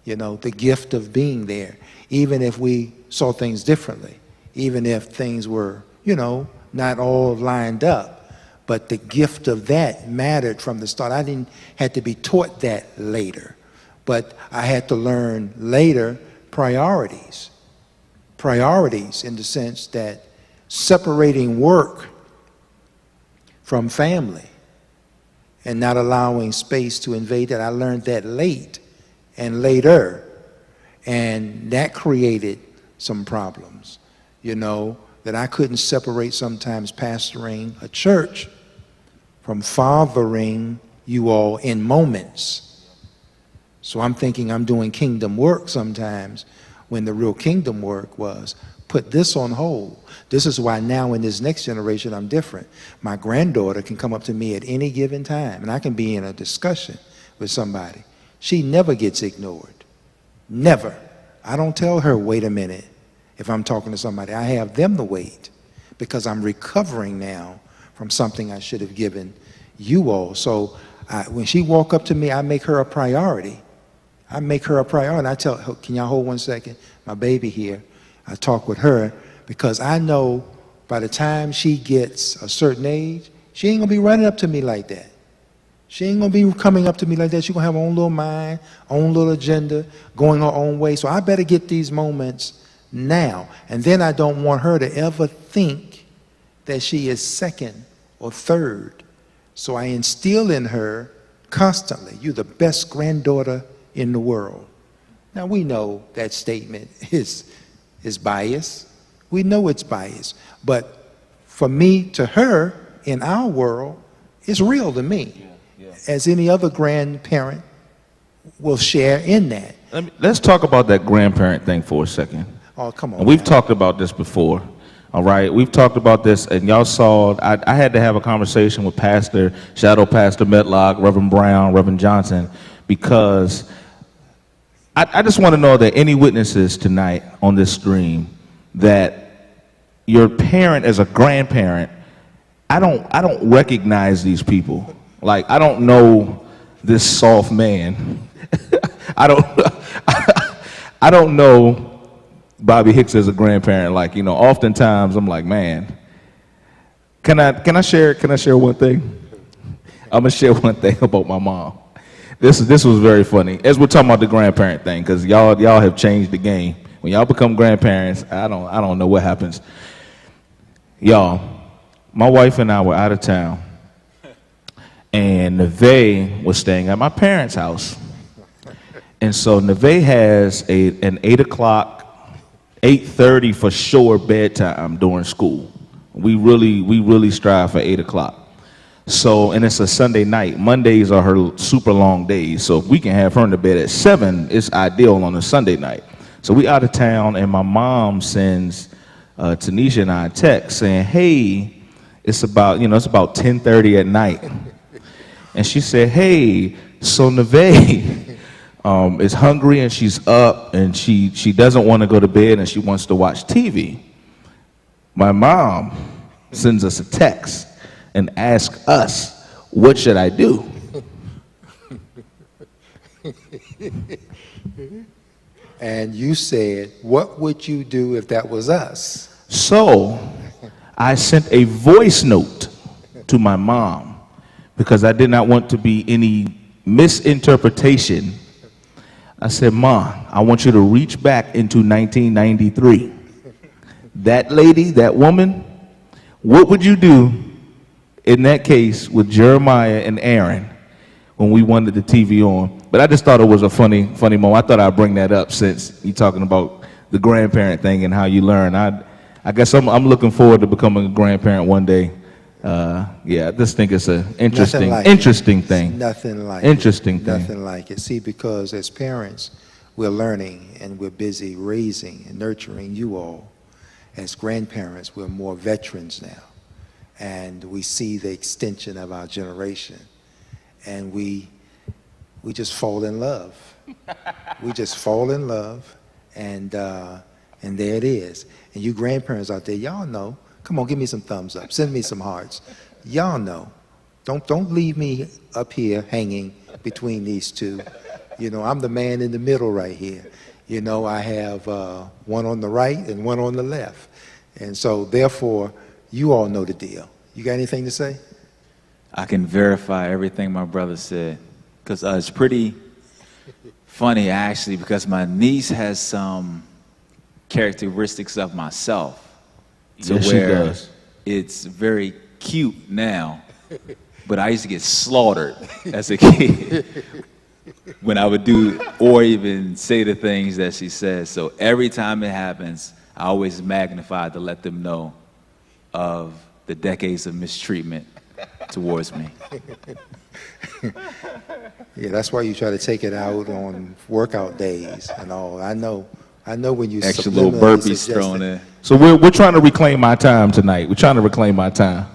you know, the gift of being there, even if we saw things differently, even if things were, you know, not all lined up, but the gift of that mattered from the start. I didn't have to be taught that later. But I had to learn later priorities in the sense that separating work from family and not allowing space to invade that. I learned that late and later, and that created some problems, you know, that I couldn't separate sometimes pastoring a church from fathering you all in moments. So I'm thinking I'm doing kingdom work sometimes when the real kingdom work was put this on hold. This is why now in this next generation I'm different. My granddaughter can come up to me at any given time and I can be in a discussion with somebody. She never gets ignored. Never. I don't tell her, wait a minute, if I'm talking to somebody. I have them to wait because I'm recovering now from something I should have given you all. So when she walk up to me, I make her a priority. I make her a priority. I tell her, can y'all hold 1 second? My baby here. I talk with her because I know by the time she gets a certain age, she ain't gonna be running up to me like that. She ain't gonna be coming up to me like that. She's gonna have her own little mind, own little agenda, going her own way. So I better get these moments now. And then I don't want her to ever think that she is second or third. So I instill in her constantly, you're the best granddaughter in the world. Now we know that statement is biased. We know it's biased. But for me to her, in our world, it's real to me. As any other grandparent will share in that. Let's talk about that grandparent thing for a second. Oh, come on. And we've talked about this before, all right? We've talked about this, and y'all saw, I had to have a conversation with Pastor, Shadow Pastor Metlock, Reverend Brown, Reverend Johnson, because I just want to know, are there any witnesses tonight on this stream that your parent as a grandparent, I don't recognize these people. Like, I don't know this soft man. I don't know Bobby Hicks as a grandparent. Like, you know, oftentimes I'm like, man, can I share one thing? I'm gonna share one thing about my mom. This was very funny. As we're talking about the grandparent thing, because y'all have changed the game. When y'all become grandparents, I don't know what happens. Y'all, my wife and I were out of town. And Neve was staying at my parents' house. And so Neve has an 8 o'clock, 8:30 for sure bedtime during school. We really strive for 8 o'clock. So, and it's a Sunday night. Mondays are her super long days. So if we can have her in the bed at 7, it's ideal on a Sunday night. So we out of town and my mom sends Tanisha and I a text saying, hey, it's about 10:30 at night. And she said, hey, so Neve is hungry and she's up and she doesn't want to go to bed and she wants to watch TV. My mom sends us a text and asks us, what should I do? And you said, what would you do if that was us? So I sent a voice note to my mom, because I did not want to be any misinterpretation. I said, Mom, I want you to reach back into 1993. That lady, that woman, what would you do in that case with Jeremiah and Aaron when we wanted the TV on? But I just thought it was a funny moment. I thought I'd bring that up since you're talking about the grandparent thing and how you learn. I guess I'm looking forward to becoming a grandparent one day. I just think it's an interesting thing. Nothing like interesting it. thing. Nothing like it. See, because as parents, we're learning and we're busy raising and nurturing you all. As grandparents, we're more veterans now. And we see the extension of our generation. And we just fall in love. We just fall in love, and there it is. And you grandparents out there, y'all know. Come on, give me some thumbs up. Send me some hearts. Y'all know. Don't leave me up here hanging between these two. You know, I'm the man in the middle right here. You know, I have one on the right and one on the left. And so, therefore, you all know the deal. You got anything to say? I can verify everything my brother said, because it's pretty funny, actually, because my niece has some characteristics of myself. To Yes, where she does. It's very cute now, but I used to get slaughtered as a kid when I would do or even say the things that she says. So every time it happens, I always magnify to let them know of the decades of mistreatment towards me. Yeah, that's why you try to take it out on workout days and all. I know when you Extra little subliminally burpees suggest thrown it. in. So we're trying to reclaim our time tonight. We're trying to reclaim our time.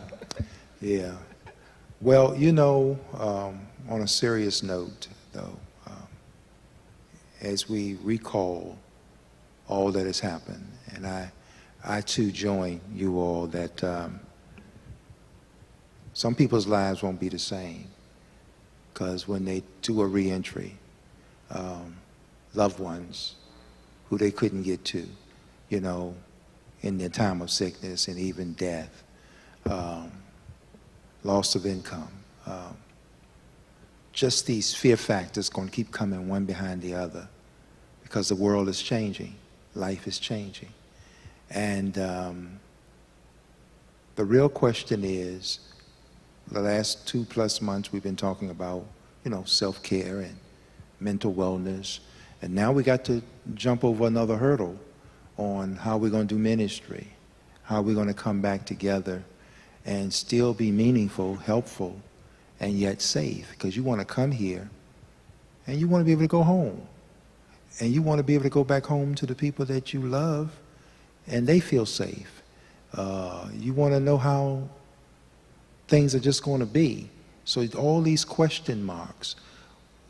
Yeah. Well, you know, on a serious note, though, as we recall all that has happened, and I too join you all that some people's lives won't be the same, because when they do a reentry, loved ones who they couldn't get to, you know, in their time of sickness and even death, loss of income, just these fear factors going to keep coming one behind the other, because the world is changing, life is changing. And the real question is, the last 2+ months we've been talking about, you know, self-care and mental wellness, and now we got to jump over another hurdle on how we're going to do ministry, how we're going to come back together and still be meaningful, helpful, and yet safe, because you want to come here and you want to be able to go home, and you want to be able to go back home to the people that you love and they feel safe. You want to know how things are just going to be. So all these question marks,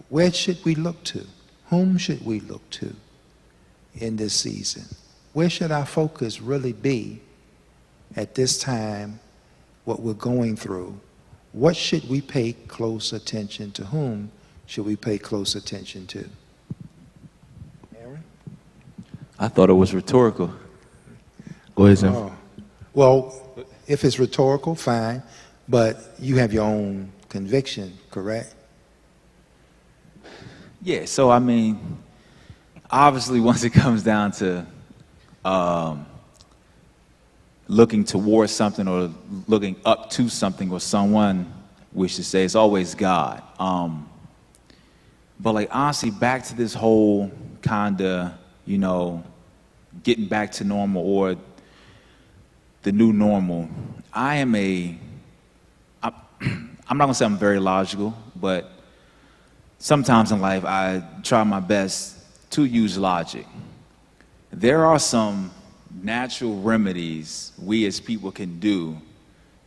where should we look to? Whom should we look to in this season? Where should our focus really be at this time, what we're going through? What should we pay close attention to? Whom should we pay close attention to? Aaron? I thought it was rhetorical. Go ahead, Sam. Oh. Well, if it's rhetorical, fine, but you have your own conviction, correct? Yeah, so I mean, obviously once it comes down to looking towards something or looking up to something or someone, we should say it's always God. But like honestly, back to this whole kinda, you know, getting back to normal or the new normal. I'm not gonna say I'm very logical, but sometimes in life I try my best to use logic. There are some natural remedies we as people can do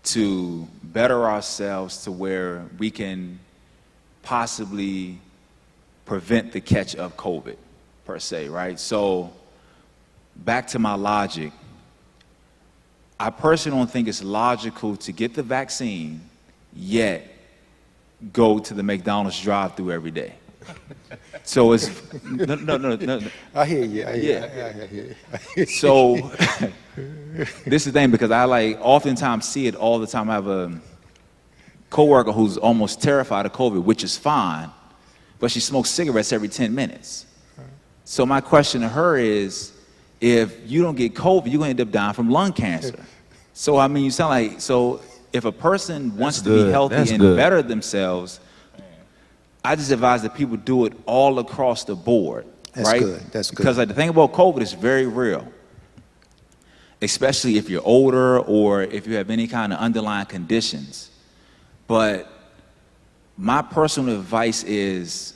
to better ourselves to where we can possibly prevent the catch of COVID, per se, right? So back to my logic, I personally don't think it's logical to get the vaccine yet go to the McDonald's drive-thru every day. So it's no. I hear you. I hear you. So this is the thing, because I like oftentimes see it all the time. I have a coworker who's almost terrified of COVID, which is fine, but she smokes cigarettes every 10 minutes. So my question to her is, if you don't get COVID, you're gonna end up dying from lung cancer. So I mean, you sound like, so if a person wants to be healthy and better themselves, I just advise that people do it all across the board, right? That's good. Because like, the thing about COVID is very real, especially if you're older or if you have any kind of underlying conditions. But my personal advice is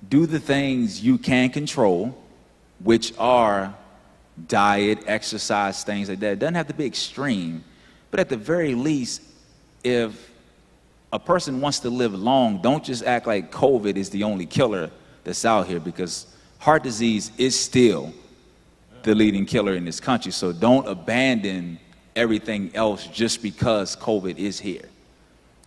do the things you can control, which are diet, exercise, things like that. It doesn't have to be extreme, but at the very least, if a person wants to live long, don't just act like COVID is the only killer that's out here, because heart disease is still the leading killer in this country. So don't abandon everything else just because COVID is here.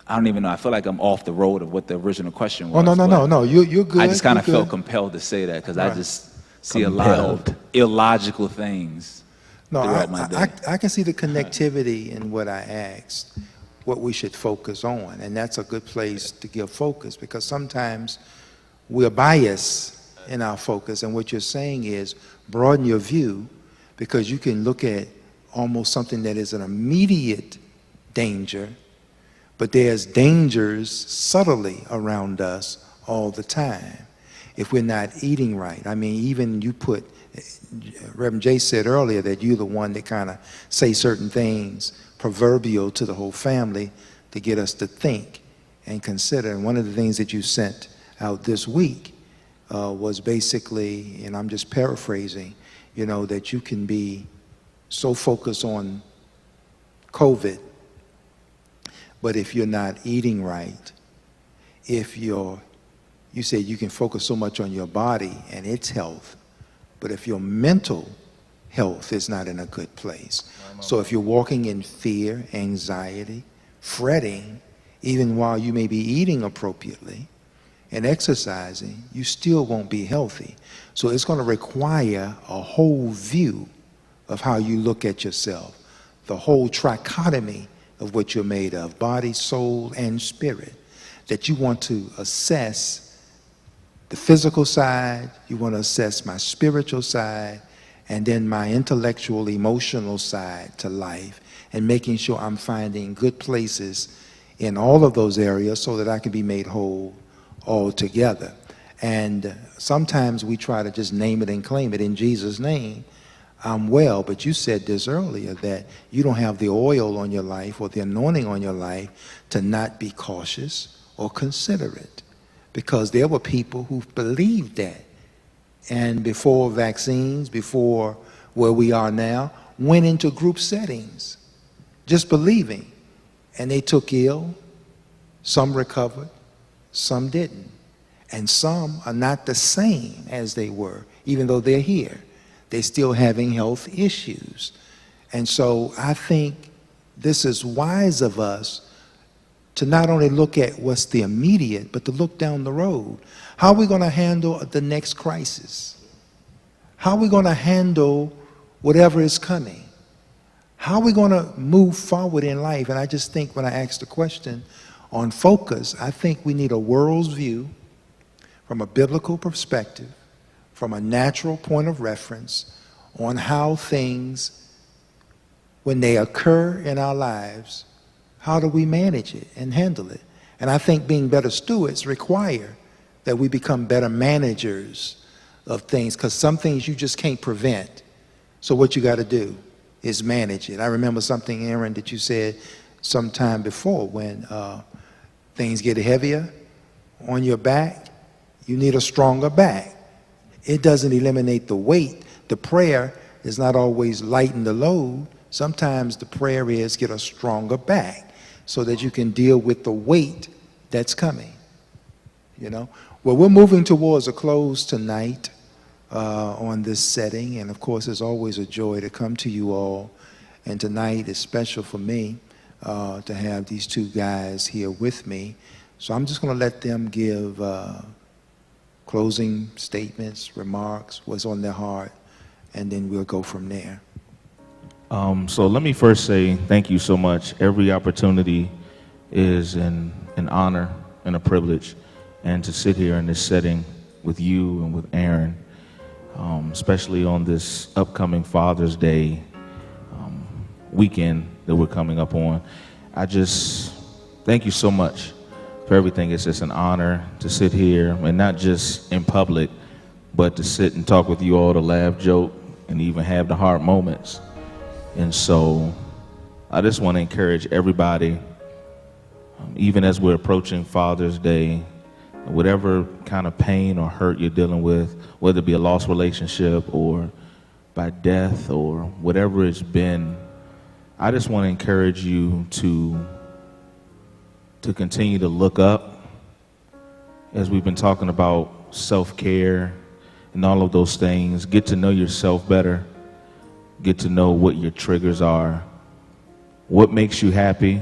I don't even know. I feel like I'm off the road of what the original question was. Oh, no. You're good. I just kind of felt compelled to say that because I just see a lot of illogical things throughout my day. I can see the connectivity in what I asked, what we should focus on, and that's a good place to give focus, because sometimes we're biased in our focus, and what you're saying is broaden your view, because you can look at almost something that is an immediate danger, but there's dangers subtly around us all the time if we're not eating right. I mean, even you put Reverend Jay said earlier that you're the one that kind of say certain things proverbial to the whole family to get us to think and consider. And one of the things that you sent out this week was basically, and I'm just paraphrasing, you know, that you can be so focused on COVID, but if you're not eating right, if you said you can focus so much on your body and its health, but if your mental health is not in a good place. So if you're walking in fear, anxiety, fretting, even while you may be eating appropriately and exercising, you still won't be healthy. So it's going to require a whole view of how you look at yourself, the whole trichotomy of what you're made of, body, soul, and spirit, that you want to assess the physical side, you want to assess my spiritual side, and then my intellectual, emotional side to life, and making sure I'm finding good places in all of those areas so that I can be made whole altogether. And sometimes we try to just name it and claim it in Jesus' name. I'm well, but you said this earlier, that you don't have the oil on your life or the anointing on your life to not be cautious or considerate. Because there were people who believed that, and before vaccines, before where we are now, went into group settings just believing, and they took ill. Some recovered, some didn't, and some are not the same as they were. Even though they're here, they're still having health issues. And so I think this is wise of us to not only look at what's the immediate, but to look down the road. How are we going to handle the next crisis? How are we going to handle whatever is coming? How are we going to move forward in life? And I just think when I asked the question on focus, I think we need a world's view from a biblical perspective, from a natural point of reference on how things, when they occur in our lives, how do we manage it and handle it? And I think being better stewards require that we become better managers of things, because some things you just can't prevent. So what you got to do is manage it. I remember something, Aaron, that you said sometime before, when things get heavier on your back, you need a stronger back. It doesn't eliminate the weight. The prayer is not always lighten the load. Sometimes the prayer is get a stronger back, so that you can deal with the weight that's coming, you know. Well, we're moving towards a close tonight on this setting, and of course it's always a joy to come to you all, and tonight is special for me to have these two guys here with me. So I'm just going to let them give closing statements, remarks, what's on their heart, and then we'll go from there. So let me first say thank you so much. Every opportunity is an honor and a privilege, and to sit here in this setting with you and with Aaron, especially on this upcoming Father's Day weekend that we're coming up on. I just thank you so much for everything. It's just an honor to sit here, and not just in public, but to sit and talk with you all, to laugh, joke, and even have the hard moments. And so I just want to encourage everybody, even as we're approaching Father's Day, whatever kind of pain or hurt you're dealing with, whether it be a lost relationship or by death or whatever it's been, I just want to encourage you to continue to look up, as we've been talking about self-care and all of those things. Get to know yourself better. Get to know what your triggers are, what makes you happy.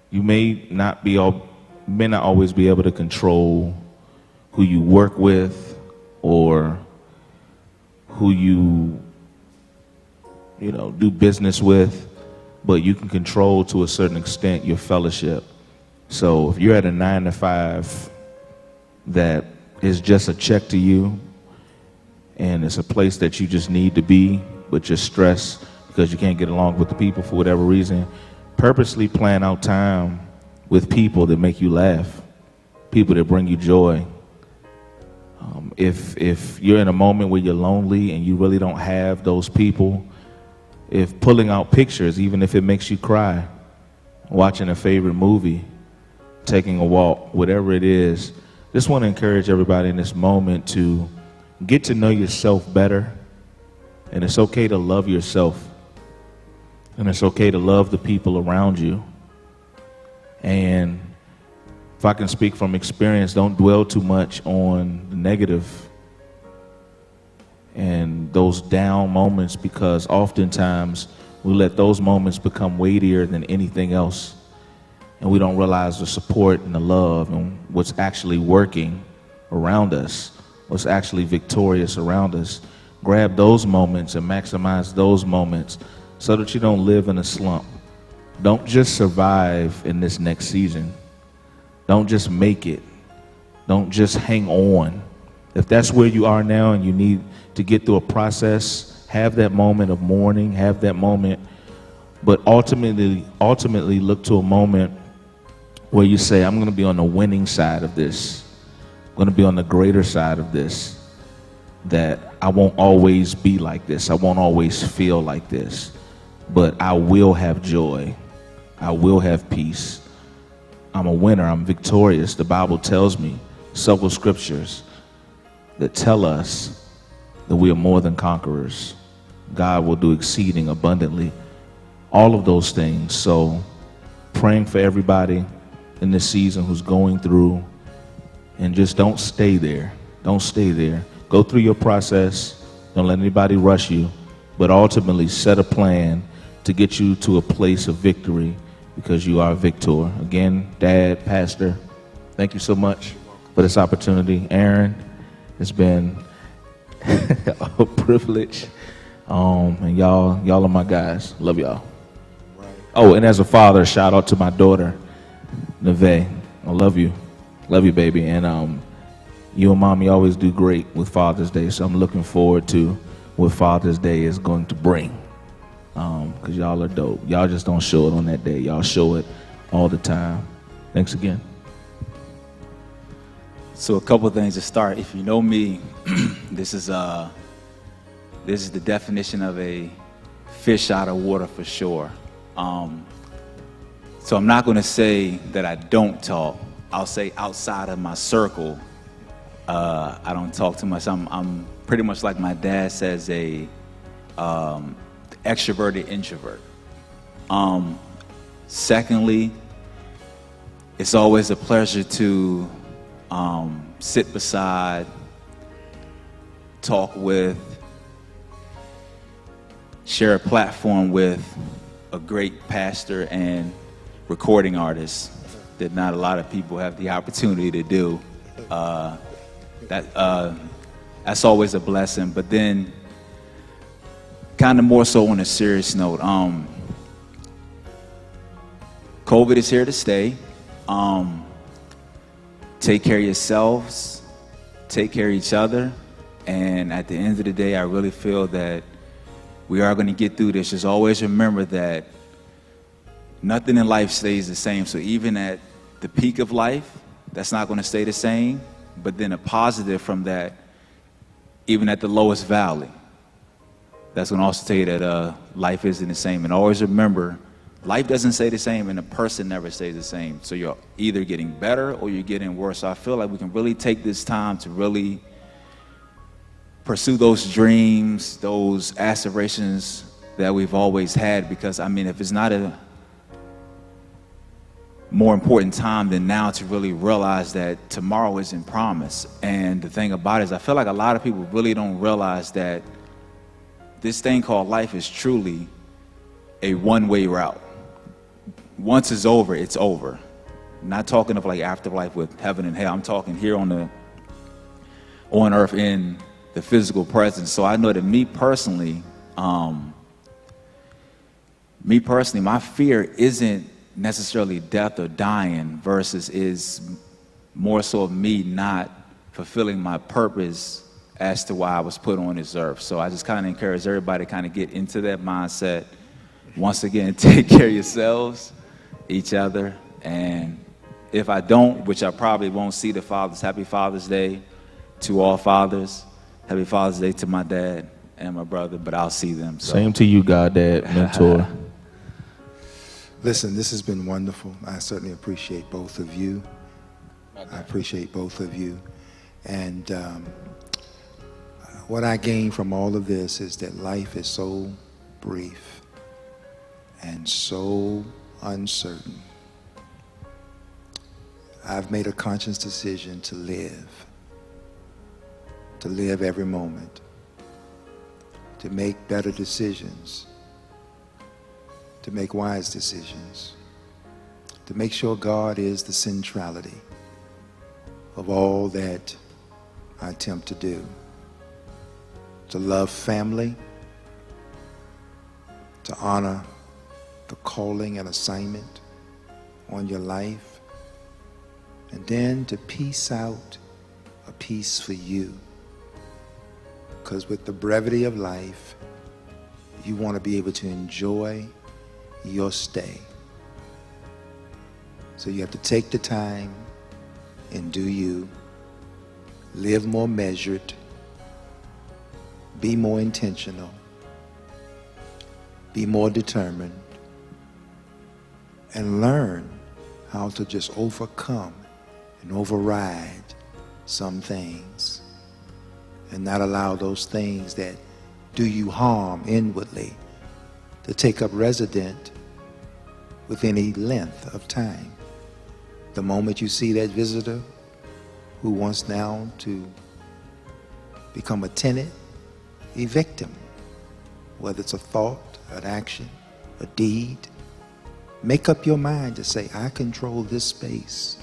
You may not always be able to control who you work with or who you do business with, but you can control to a certain extent your fellowship. So if you're at a 9-to-5 that is just a check to you, and it's a place that you just need to be, but you're stressed because you can't get along with the people for whatever reason, purposely plan out time with people that make you laugh, people that bring you joy, If you're in a moment where you're lonely and you really don't have those people, if pulling out pictures, even if it makes you cry, watching a favorite movie, taking a walk, whatever it is, just want to encourage everybody in this moment to get to know yourself better. And it's okay to love yourself. And it's okay to love the people around you. And if I can speak from experience, don't dwell too much on the negative and those down moments, because oftentimes we let those moments become weightier than anything else. And we don't realize the support and the love and what's actually working around us, what's actually victorious around us. Grab those moments and maximize those moments so that you don't live in a slump. Don't just survive in this next season. Don't just make it. Don't just hang on. If that's where you are now and you need to get through a process, have that moment of mourning, have that moment, but ultimately look to a moment where you say, I'm going to be on the winning side of this. I'm going to be on the greater side of this, that I won't always be like this. I won't always feel like this, but I will have joy. I will have peace. I'm a winner. I'm victorious. The Bible tells me several scriptures that tell us that we are more than conquerors. God will do exceeding abundantly. All of those things. So praying for everybody in this season who's going through, and just don't stay there. Don't stay there. Go through your process. Don't let anybody rush you, but ultimately set a plan to get you to a place of victory, because you are a victor. Again, Dad, Pastor, thank you so much for this opportunity. Aaron, it's been a privilege. And y'all are my guys. Love y'all. Right. Oh, and as a father, shout out to my daughter, Neve. I love you. Love you, baby. And you and Mommy always do great with Father's Day, so I'm looking forward to what Father's Day is going to bring. Because y'all are dope. Y'all just don't show it on that day. Y'all show it all the time. Thanks again. So a couple of things to start. If you know me, this is the definition of a fish out of water for sure. So I'm not going to say that I don't talk. I'll say outside of my circle, I don't talk too much. I'm pretty much like my dad says, a extroverted introvert. Secondly, it's always a pleasure to sit beside, talk with, share a platform with a great pastor and recording artist that not a lot of people have the opportunity to do. That's always a blessing. But then, kind of more so on a serious note, COVID is here to stay. Take care of yourselves, take care of each other, and at the end of the day, I really feel that we are going to get through this. Just always remember that nothing in life stays the same. So even at the peak of life, that's not going to stay the same. But then a positive from that, even at the lowest valley, that's going to also tell you that life isn't the same. And always remember, life doesn't stay the same, and a person never stays the same. So you're either getting better or you're getting worse. So I feel like we can really take this time to really pursue those dreams, those aspirations that we've always had. Because, I mean, if it's not a more important time than now to really realize that tomorrow isn't promised. And the thing about it is, I feel like a lot of people really don't realize that this thing called life is truly a one-way route. Once it's over, it's over. I'm not talking of like afterlife with heaven and hell. I'm talking here on earth in the physical presence. So I know that me personally, my fear isn't necessarily death or dying, versus is more so of me not fulfilling my purpose as to why I was put on this earth. So I just kind of encourage everybody to kind of get into that mindset. Once again, take care of yourselves, each other, and if I don't, which I probably won't see the fathers, happy Father's Day, to all fathers. Happy Father's Day to my dad and my brother, but I'll see them. So. Same to you, goddad, mentor. Listen, this has been wonderful. I certainly appreciate both of you. I appreciate both of you. And what I gain from all of this is that life is so brief and so uncertain. I've made a conscious decision to live every moment, to make better decisions, to make wise decisions, to make sure God is the centrality of all that I attempt to do, to love family, to honor the calling and assignment on your life, and then to piece out a piece for you. Because with the brevity of life, you want to be able to enjoy your stay. So you have to take the time and do you, live more measured, be more intentional, be more determined, and learn how to just overcome and override some things and not allow those things that do you harm inwardly to take up residence with any length of time. The moment you see that visitor who wants now to become a tenant, evict him. Whether it's a thought, an action, a deed, make up your mind to say, I control this space.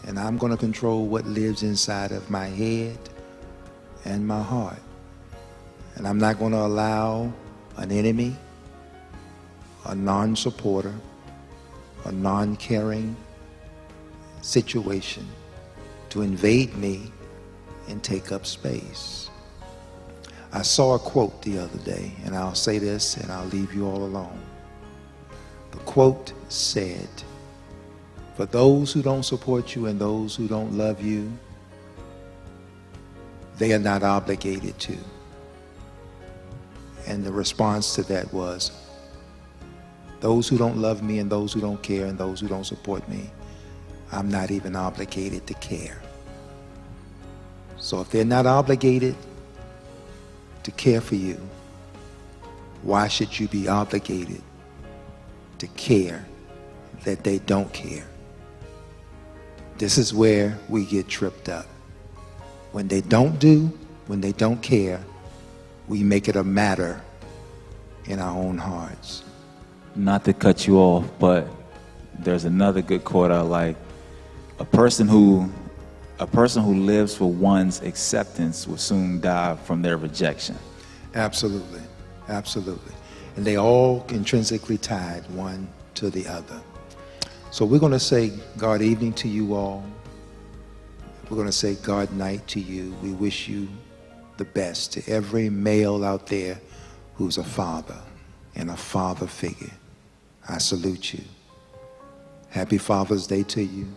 And I'm going to control what lives inside of my head and my heart. And I'm not going to allow an enemy, a non-supporter, a non-caring situation to invade me and take up space. I saw a quote the other day, and I'll say this and I'll leave you all alone. The quote said, for those who don't support you and those who don't love you, they are not obligated to. And the response to that was, those who don't love me and those who don't care and those who don't support me, I'm not even obligated to care. So if they're not obligated to care for you, why should you be obligated to care that they don't care? This is where we get tripped up. When they don't do, when they don't care, we make it a matter in our own hearts. Not to cut you off, but there's another good quote I like. A person who lives for one's acceptance will soon die from their rejection. Absolutely, absolutely. And they all intrinsically tied one to the other. So we're going to say God evening to you all. We're going to say God night to you. We wish you the best. To every male out there who's a father and a father figure, I salute you. Happy Father's Day to you.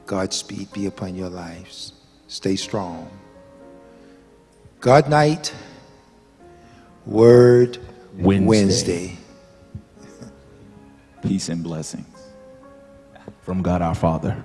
Godspeed be upon your lives. Stay strong. God night, Word Wednesday. Peace and blessings. From God our Father.